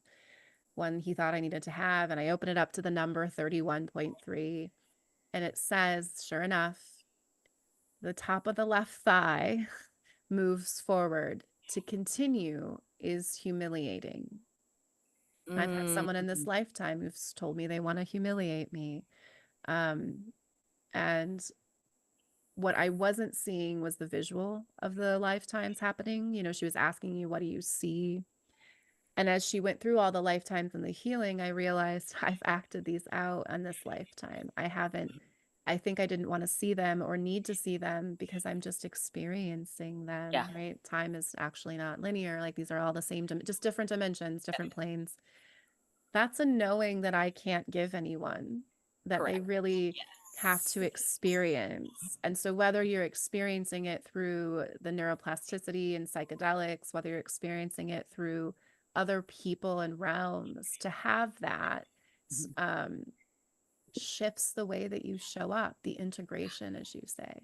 one he thought I needed to have. And I open it up to the number 31.3, and it says, sure enough, the top of the left thigh moves forward. To continue is humiliating. I've had someone in this lifetime who's told me they want to humiliate me. And what I wasn't seeing was the visual of the lifetimes happening. You know, she was asking you, what do you see? And as she went through all the lifetimes and the healing, I realized I've acted these out on this lifetime. I think I didn't want to see them or need to see them, because I'm just experiencing them, Yeah. right? Time is actually not linear. Like, these are all the same, just different dimensions, different planes. That's a knowing that I can't give anyone, that they Correct. really have to experience. And so whether you're experiencing it through the neuroplasticity and psychedelics, whether you're experiencing it through other people and realms, to have that shifts the way that you show up, the integration, as you say.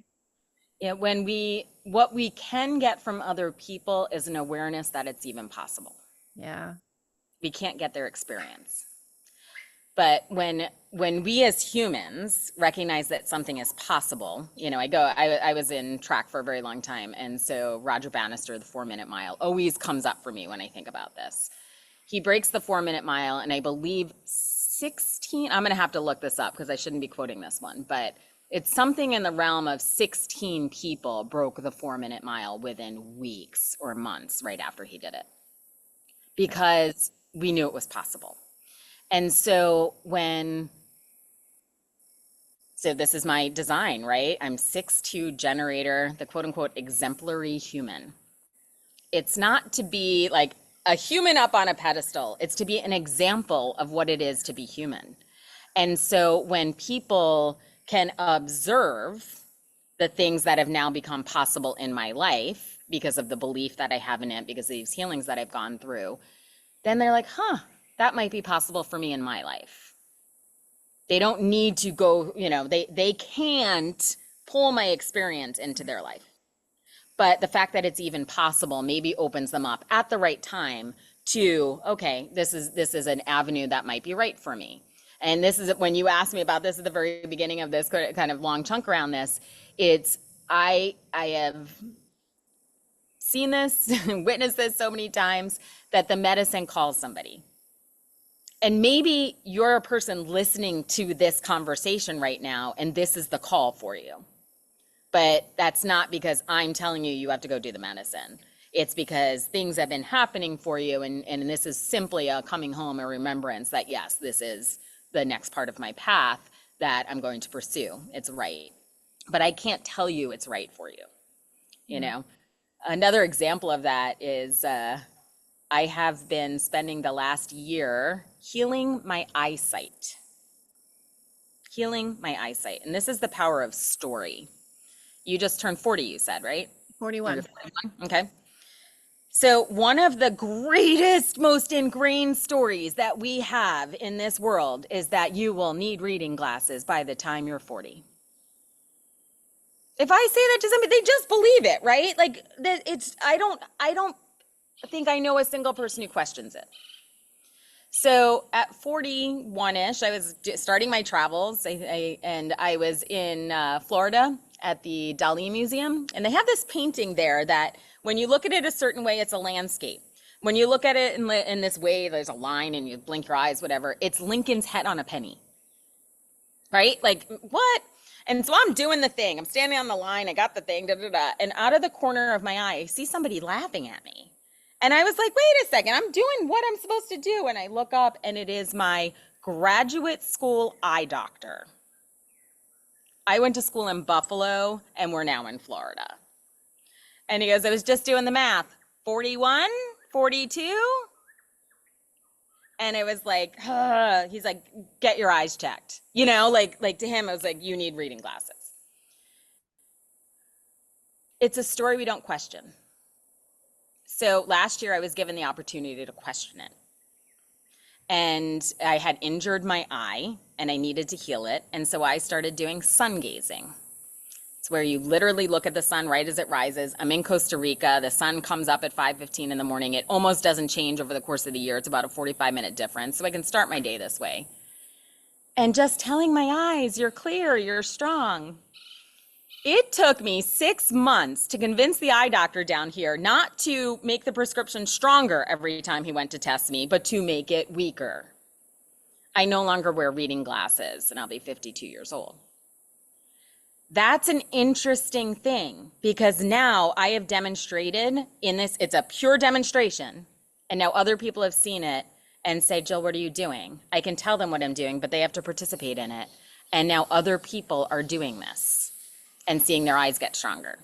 Yeah, what we can get from other people is an awareness that it's even possible. Yeah. We can't get their experience. But when we as humans recognize that something is possible, you know, I was in track for a very long time. And so Roger Bannister, the 4-minute mile, always comes up for me when I think about this. He breaks the 4-minute mile, and I believe 16, I'm going to have to look this up because I shouldn't be quoting this one, but it's something in the realm of 16 people broke the 4-minute mile within weeks or months right after he did it, because we knew it was possible. And so so this is my design, right? I'm 6'2" generator, the quote unquote exemplary human. It's not to be like a human up on a pedestal. It's to be an example of what it is to be human. And so when people can observe the things that have now become possible in my life because of the belief that I have in it, because of these healings that I've gone through, then they're like, that might be possible for me in my life. They don't need to go, you know, they can't pull my experience into their life. But the fact that it's even possible maybe opens them up at the right time to, okay, this is an avenue that might be right for me. And this is when you asked me about this at the very beginning of this kind of long chunk around this. It's I have seen this, witnessed this so many times, that the medicine calls somebody. And maybe you're a person listening to this conversation right now, and this is the call for you. But that's not because I'm telling you have to go do the medicine. It's because things have been happening for you, and this is simply a coming home, a remembrance that, yes, this is the next part of my path that I'm going to pursue. It's right. But I can't tell you it's right for you. You know? Another example of that is I have been spending the last year healing my eyesight. Healing my eyesight. And this is the power of story. You just turned 40, you said, right? 41. 41? Okay. So one of the greatest, most ingrained stories that we have in this world is that you will need reading glasses by the time you're 40. If I say that to somebody, they just believe it, right? Like I don't think I know a single person who questions it. So at 41-ish, I was starting my travels, and I was in Florida at the Dali Museum, and they have this painting there that when you look at it a certain way, it's a landscape. When you look at it in this way, there's a line and you blink your eyes, whatever, it's Lincoln's head on a penny, right? Like, what? And so I'm doing the thing. I'm standing on the line. I got the thing, and out of the corner of my eye, I see somebody laughing at me. And I was like, wait a second, I'm doing what I'm supposed to do. And I look up, and it is my graduate school eye doctor. I went to school in Buffalo, and we're now in Florida. And he goes, I was just doing the math. 41, 42. And it was like, he's like, get your eyes checked. You know, like to him, I was like, you need reading glasses. It's a story we don't question. So last year I was given the opportunity to question it. and I had injured my eye and I needed to heal it. And so I started doing sun gazing. It's where you literally look at the sun right as it rises. I'm in Costa Rica. The sun comes up at 5:15 in the morning. It almost doesn't change over the course of the year. It's about a 45-minute difference. So I can start my day this way. And just telling my eyes, you're clear, you're strong. It took me 6 months to convince the eye doctor down here not to make the prescription stronger every time he went to test me, but to make it weaker. I no longer wear reading glasses, and I'll be 52 years old. That's an interesting thing because now I have demonstrated in this, it's a pure demonstration, and now other people have seen it and say, Jill, what are you doing? I can tell them what I'm doing, but they have to participate in it. And now other people are doing this and seeing their eyes get stronger.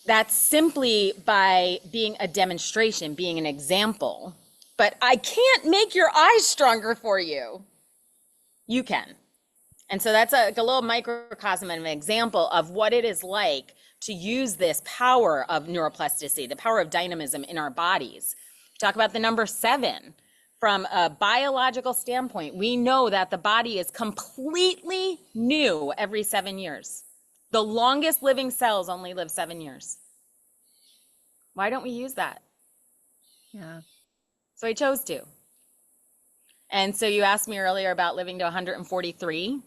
That's simply by being a demonstration, being an example. But I can't make your eyes stronger for you. You can. And so that's a little microcosm and an example of what it is like to use this power of neuroplasticity, the power of dynamism in our bodies. Talk about the number 7. From a biological standpoint, we know that the body is completely new every 7 years. The longest living cells only live 7 years. Why don't we use that? Yeah. So I chose to. And so you asked me earlier about living to 143.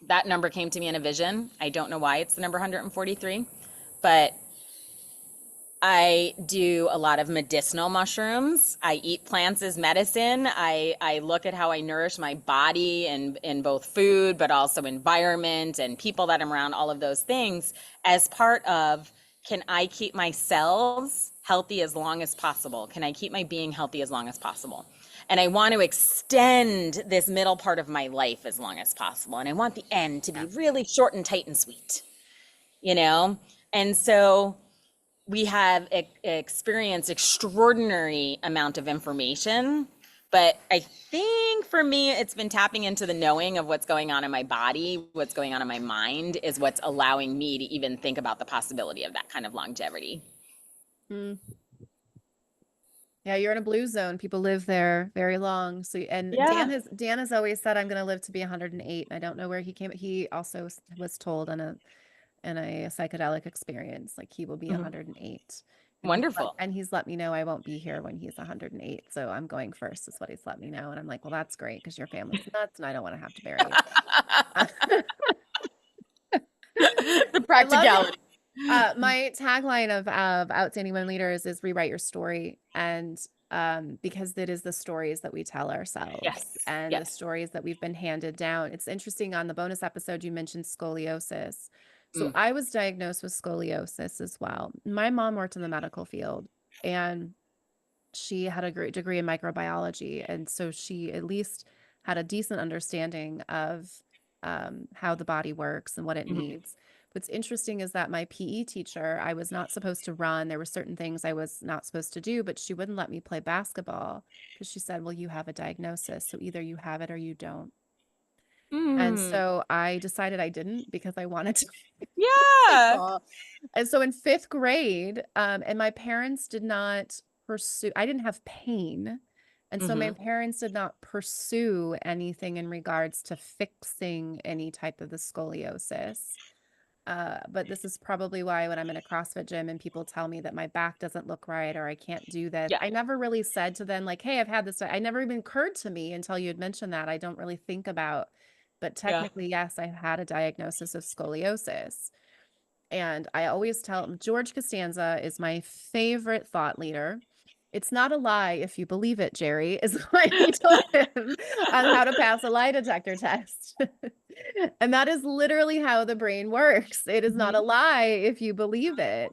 That number came to me in a vision. I don't know why it's the number 143, but I do a lot of medicinal mushrooms. I eat plants as medicine. I look at how I nourish my body in both food, but also environment and people that I'm around, all of those things as part of, can I keep my cells healthy as long as possible? Can I keep my being healthy as long as possible? And I want to extend this middle part of my life as long as possible. And I want the end to be really short and tight and sweet, you know? And so we have experienced extraordinary amount of information, but I think for me, it's been tapping into the knowing of what's going on in my body, what's going on in my mind is what's allowing me to even think about the possibility of that kind of longevity. Mm. Yeah, you're in a blue zone. People live there very long. So, and Yeah. Dan has always said, I'm going to live to be 108. I don't know where he came. He also was told in a psychedelic experience, like he will be 108. Wonderful. And he's let me know I won't be here when he's 108. So I'm going first is what he's let me know. And I'm like, well, that's great because your family's nuts and I don't want to have to bury you. The practicality. My tagline of Outstanding Women Leaders is rewrite your story. And because it is the stories that we tell ourselves and the stories that we've been handed down. It's interesting, on the bonus episode, you mentioned scoliosis. So I was diagnosed with scoliosis as well. My mom worked in the medical field and she had a great degree in microbiology. And so she at least had a decent understanding of how the body works and what it needs. What's interesting is that my PE teacher, I was not supposed to run. There were certain things I was not supposed to do, but she wouldn't let me play basketball because she said, well, you have a diagnosis. So either you have it or you don't. And so I decided I didn't because I wanted to. Yeah. And so in 5th grade, and my parents did not pursue, I didn't have pain. And so my parents did not pursue anything in regards to fixing any type of the scoliosis. But this is probably why when I'm in a CrossFit gym and people tell me that my back doesn't look right or I can't do this, I never really said to them like, hey, I've had this. I never even occurred to me until you had mentioned that. I don't really think about, but technically, yes, I've had a diagnosis of scoliosis. And I always tell them, George Costanza is my favorite thought leader. It's not a lie if you believe it, Jerry, is what he told him on how to pass a lie detector test. And that is literally how the brain works. It is not a lie if you believe it.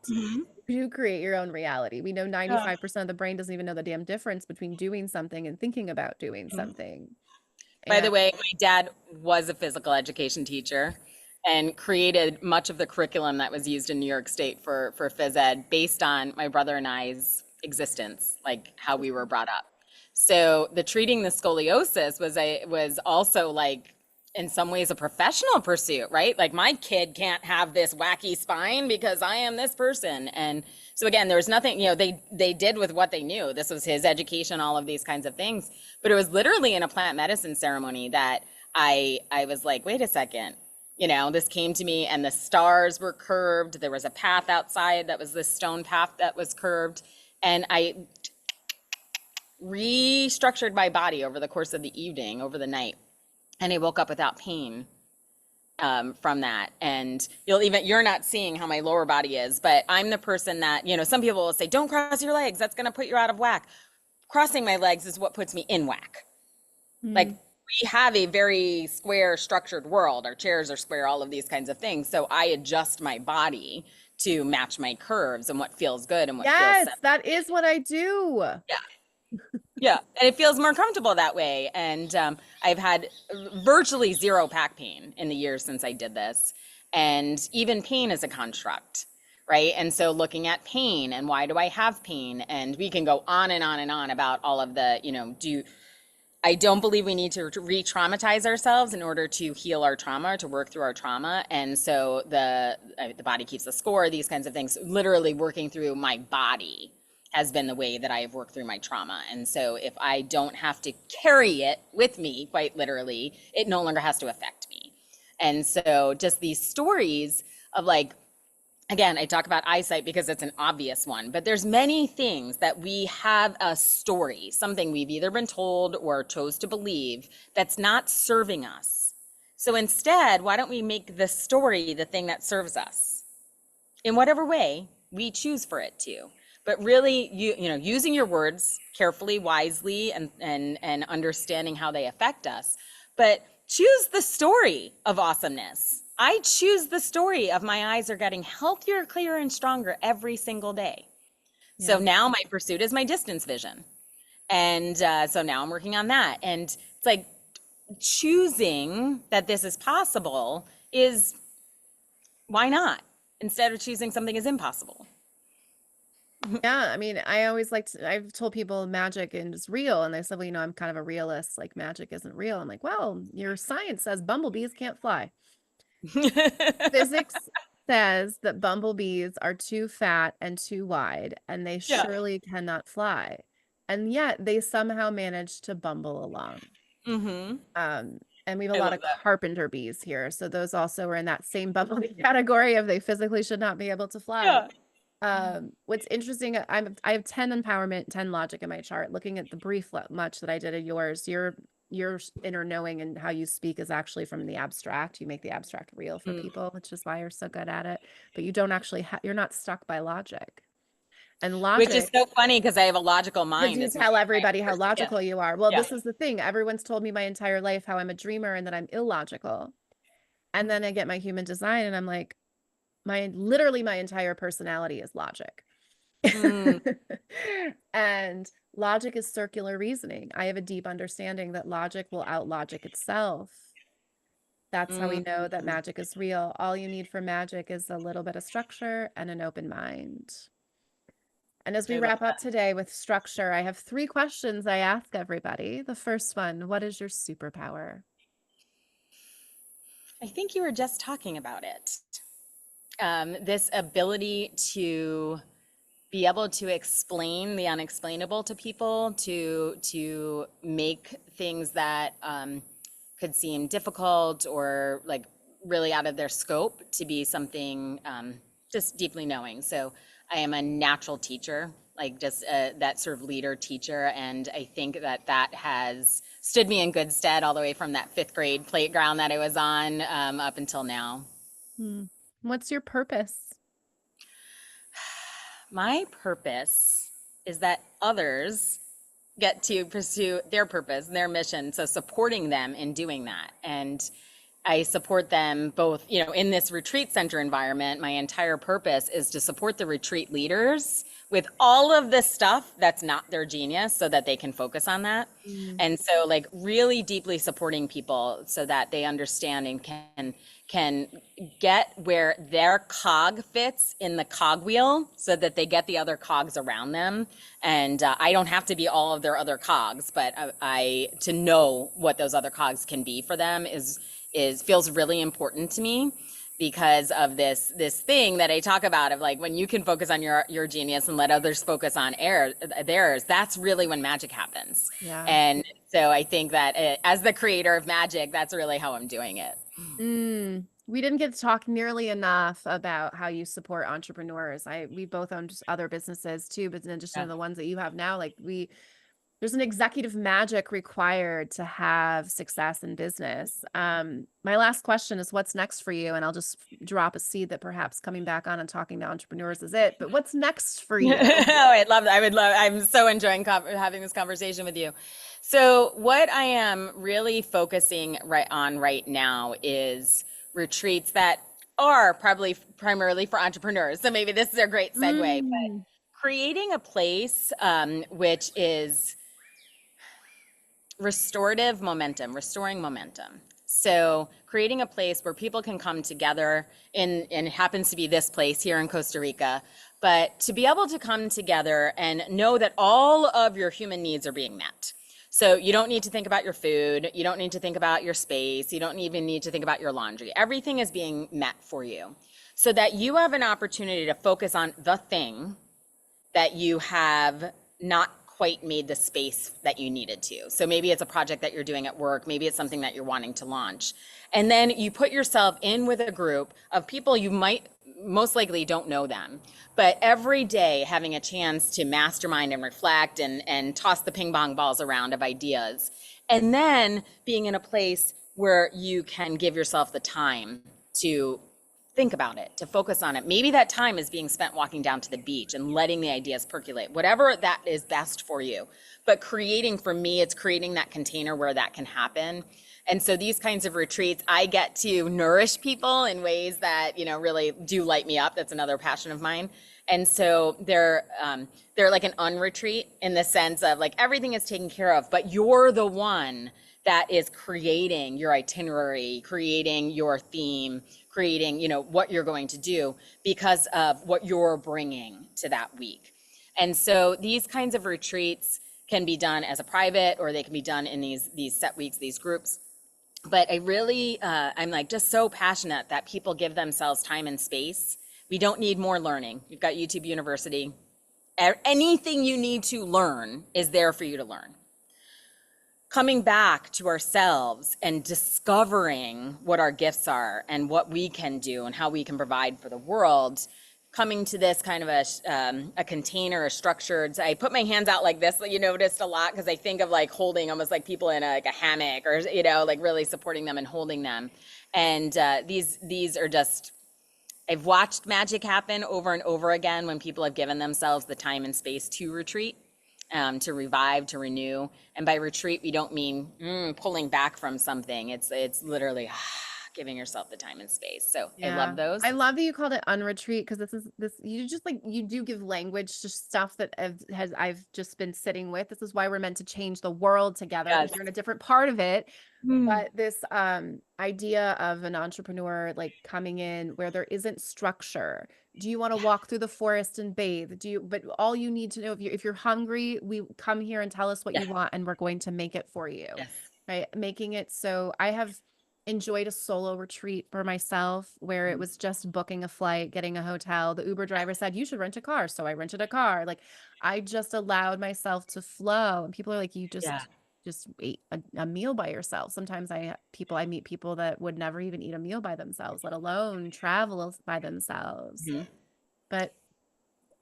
You create your own reality. We know 95% of the brain doesn't even know the damn difference between doing something and thinking about doing something. By the way, my dad was a physical education teacher and created much of the curriculum that was used in New York State for phys ed based on my brother and I's existence, like how we were brought up. So the treating the scoliosis was also like in some ways a professional pursuit, right? Like my kid can't have this wacky spine because I am this person. And so again, there was nothing, they did with what they knew. This was his education, all of these kinds of things. But it was literally in a plant medicine ceremony that I was like, wait a second. This came to me and the stars were curved. There was a path outside that was this stone path that was curved. And I restructured my body over the course of the evening, over the night. And I woke up without pain from that. And you're not seeing how my lower body is, but I'm the person that, some people will say, don't cross your legs. That's going to put you out of whack. Crossing my legs is what puts me in whack. Like we have a very square structured world. Our chairs are square, all of these kinds of things. So I adjust my body to match my curves and what feels good and what feels Yes, set. that is what I do. Yeah. Yeah, and it feels more comfortable that way. And I've had virtually zero back pain in the years since I did this. And even pain is a construct, right? And so looking at pain and why do I have pain? And we can go on and on and on about all of the, I don't believe we need to re-traumatize ourselves in order to heal our trauma, to work through our trauma. And so the body keeps the score, these kinds of things, literally working through my body has been the way that I have worked through my trauma. And so if I don't have to carry it with me, quite literally, it no longer has to affect me. And so just these stories of like, again, I talk about eyesight because it's an obvious one, but there's many things that we have a story, something we've either been told or chose to believe that's not serving us. So instead, why don't we make the story the thing that serves us in whatever way we choose for it to? But really, using your words carefully, wisely, and understanding how they affect us. But choose the story of awesomeness. I choose the story of my eyes are getting healthier, clearer, and stronger every single day. Yeah. So now my pursuit is my distance vision. And so now I'm working on that. And it's like choosing that this is possible is why not? Instead of choosing something as impossible. Yeah, I mean, I've told people magic is real, and they said, well, I'm kind of a realist, like magic isn't real. I'm like, well, your science says bumblebees can't fly. Physics says that bumblebees are too fat and too wide, and they surely cannot fly. And yet they somehow manage to bumble along. And we have a lot of carpenter bees here. So those also are in that same bumblebee category of they physically should not be able to fly. Yeah. What's interesting, I have 10 empowerment, 10 logic in my chart. Looking at the brief much that I did of yours, your inner knowing and how you speak is actually from the abstract. You make the abstract real for people, which is why you're so good at it. But you don't actually you're not stuck by logic. And logic, which is so funny because I have a logical mind. You tell everybody how logical you are. Well, this is the thing. Everyone's told me my entire life how I'm a dreamer and that I'm illogical. And then I get my human design and I'm like, literally my entire personality is logic. And logic is circular reasoning. I have a deep understanding that logic will out-logic itself. That's how we know that magic is real. All you need for magic is a little bit of structure and an open mind. And as we wrap up today with structure, I have 3 questions I ask everybody. The first one, what is your superpower? I think you were just talking about it. This ability to be able to explain the unexplainable to people, to make things that could seem difficult or like really out of their scope to be something just deeply knowing. So I am a natural teacher, like just that sort of leader teacher. And I think that has stood me in good stead all the way from that 5th grade playground that I was on up until now. What's your purpose? My purpose is that others get to pursue their purpose, their mission. So supporting them in doing that. And I support them both, in this retreat center environment. My entire purpose is to support the retreat leaders with all of the stuff that's not their genius so that they can focus on that. And so like really deeply supporting people so that they understand and can get where their cog fits in the cogwheel so that they get the other cogs around them. And I don't have to be all of their other cogs, but to know what those other cogs can be for them is is feels really important to me because of this thing that I talk about of like when you can focus on your genius and let others focus on theirs, that's really when magic happens. Yeah. And so I think that as the creator of magic, that's really how I'm doing it. We didn't get to talk nearly enough about how you support entrepreneurs. We both own just other businesses too, but in addition Yeah. to the ones that you have now, there's an executive magic required to have success in business. My last question is what's next for you? And I'll just drop a seed that perhaps coming back on and talking to entrepreneurs is it, but what's next for you? Oh, I'd love that. I would love, I'm so enjoying having this conversation with you. So what I am really focusing on right now is retreats that are probably primarily for entrepreneurs. So maybe this is a great segue, but creating a place which is restoring momentum. So creating a place where people can come together and it happens to be this place here in Costa Rica, but to be able to come together and know that all of your human needs are being met. So you don't need to think about your food. You don't need to think about your space. You don't even need to think about your laundry. Everything is being met for you so that you have an opportunity to focus on the thing that you have not quite made the space that you needed to. So maybe it's a project that you're doing at work, maybe it's something that you're wanting to launch. And then you put yourself in with a group of people you might most likely don't know them, but every day having a chance to mastermind and reflect and toss the ping pong balls around of ideas. And then being in a place where you can give yourself the time to think about it, to focus on it. Maybe that time is being spent walking down to the beach and letting the ideas percolate, whatever that is best for you. But creating, for me, it's creating that container where that can happen. And so these kinds of retreats, I get to nourish people in ways that, really do light me up. That's another passion of mine. And so they're like an unretreat in the sense of like everything is taken care of, but you're the one that is creating your itinerary, creating your theme, creating, what you're going to do because of what you're bringing to that week. And so these kinds of retreats can be done as a private, or they can be done in these set weeks, these groups. But I really, I'm like just so passionate that people give themselves time and space. We don't need more learning. You've got YouTube University. Anything you need to learn is there for you to learn. Coming back to ourselves and discovering what our gifts are and what we can do and how we can provide for the world, coming to this kind of a container, a structured, I put my hands out like this, you noticed a lot, because I think of like holding almost like people in a hammock or, like really supporting them and holding them. And these are just, I've watched magic happen over and over again when people have given themselves the time and space to retreat. To revive, to renew. And by retreat, we don't mean pulling back from something. It's literally giving yourself the time and space. So yeah. I love those. I love that you called it unretreat, because you just you do give language to stuff that I've just been sitting with. This is why we're meant to change the world together. Yes. You're in a different part of it. But this idea of an entrepreneur like coming in where there isn't structure. Do you want to walk through the forest and bathe? But all you need to know, if you're hungry, we come here and tell us what you want, and we're going to make it for you. Yes. Right? Making it so. I have enjoyed a solo retreat for myself where it was just booking a flight, getting a hotel. The Uber driver said, you should rent a car. So I rented a car. Like I just allowed myself to flow. And people are like, you just ate a meal by yourself. Sometimes I meet people that would never even eat a meal by themselves, let alone travel by themselves. But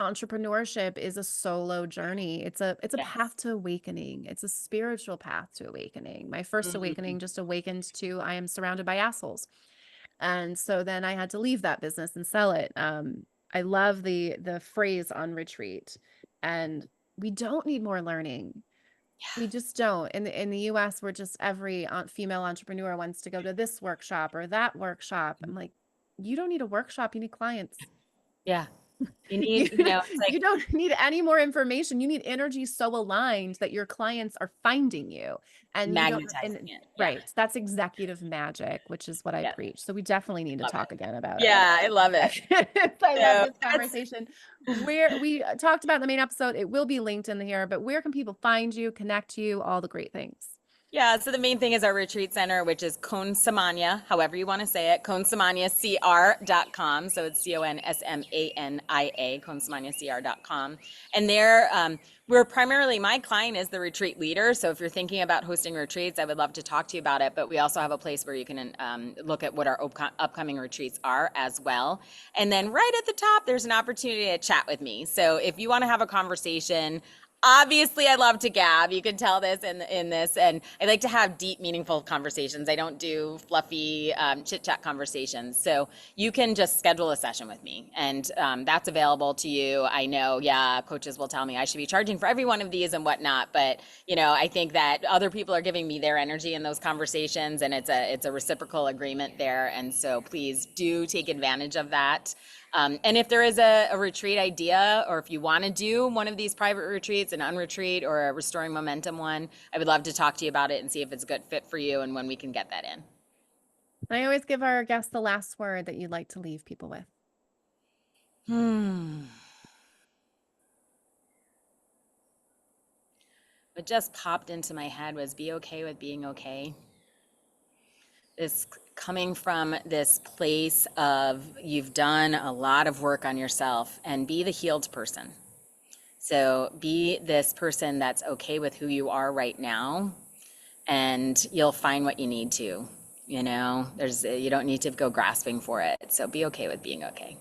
entrepreneurship is a solo journey. It's a path to awakening. It's a spiritual path to awakening. My first awakening just awakened to, I am surrounded by assholes. And so then I had to leave that business and sell it. I love the phrase on retreat, and we don't need more learning. We just don't. In the US, we're just every female entrepreneur wants to go to this workshop or that workshop. I'm like, you don't need a workshop. You need clients. Yeah. You need, you don't need any more information. You need energy so aligned that your clients are finding you and magnetizing it. Right. That's executive magic, which is what I preach. So we definitely need to talk again about it. Yeah, I love it. I love this conversation. Where we talked about in the main episode, it will be linked in here, but where can people find you, connect you, all the great things? Yeah, so the main thing is our retreat center, which is Consamania, however you want to say it, consamaniacr.com. So it's CONSMANIA, consamaniacr.com. And there, we're primarily, my client is the retreat leader. So if you're thinking about hosting retreats, I would love to talk to you about it. But we also have a place where you can look at what our upcoming retreats are as well. And then right at the top, there's an opportunity to chat with me. So if you want to have a conversation, obviously I love to gab. You can tell this in this, and I like to have deep, meaningful conversations. I don't do fluffy chit chat conversations. So you can just schedule a session with me, and that's available to you. I know, yeah, coaches will tell me I should be charging for every one of these and whatnot, but I think that other people are giving me their energy in those conversations, and it's a reciprocal agreement there. And so please do take advantage of that. And if there is a retreat idea, or if you want to do one of these private retreats, an unretreat or a restoring momentum one, I would love to talk to you about it and see if it's a good fit for you and when we can get that in. I always give our guests the last word that you'd like to leave people with. What just popped into my head was be okay with being okay. This coming from this place of you've done a lot of work on yourself, and be the healed person. So be this person that's okay with who you are right now, and you'll find what you need to. You don't need to go grasping for it. So be okay with being okay.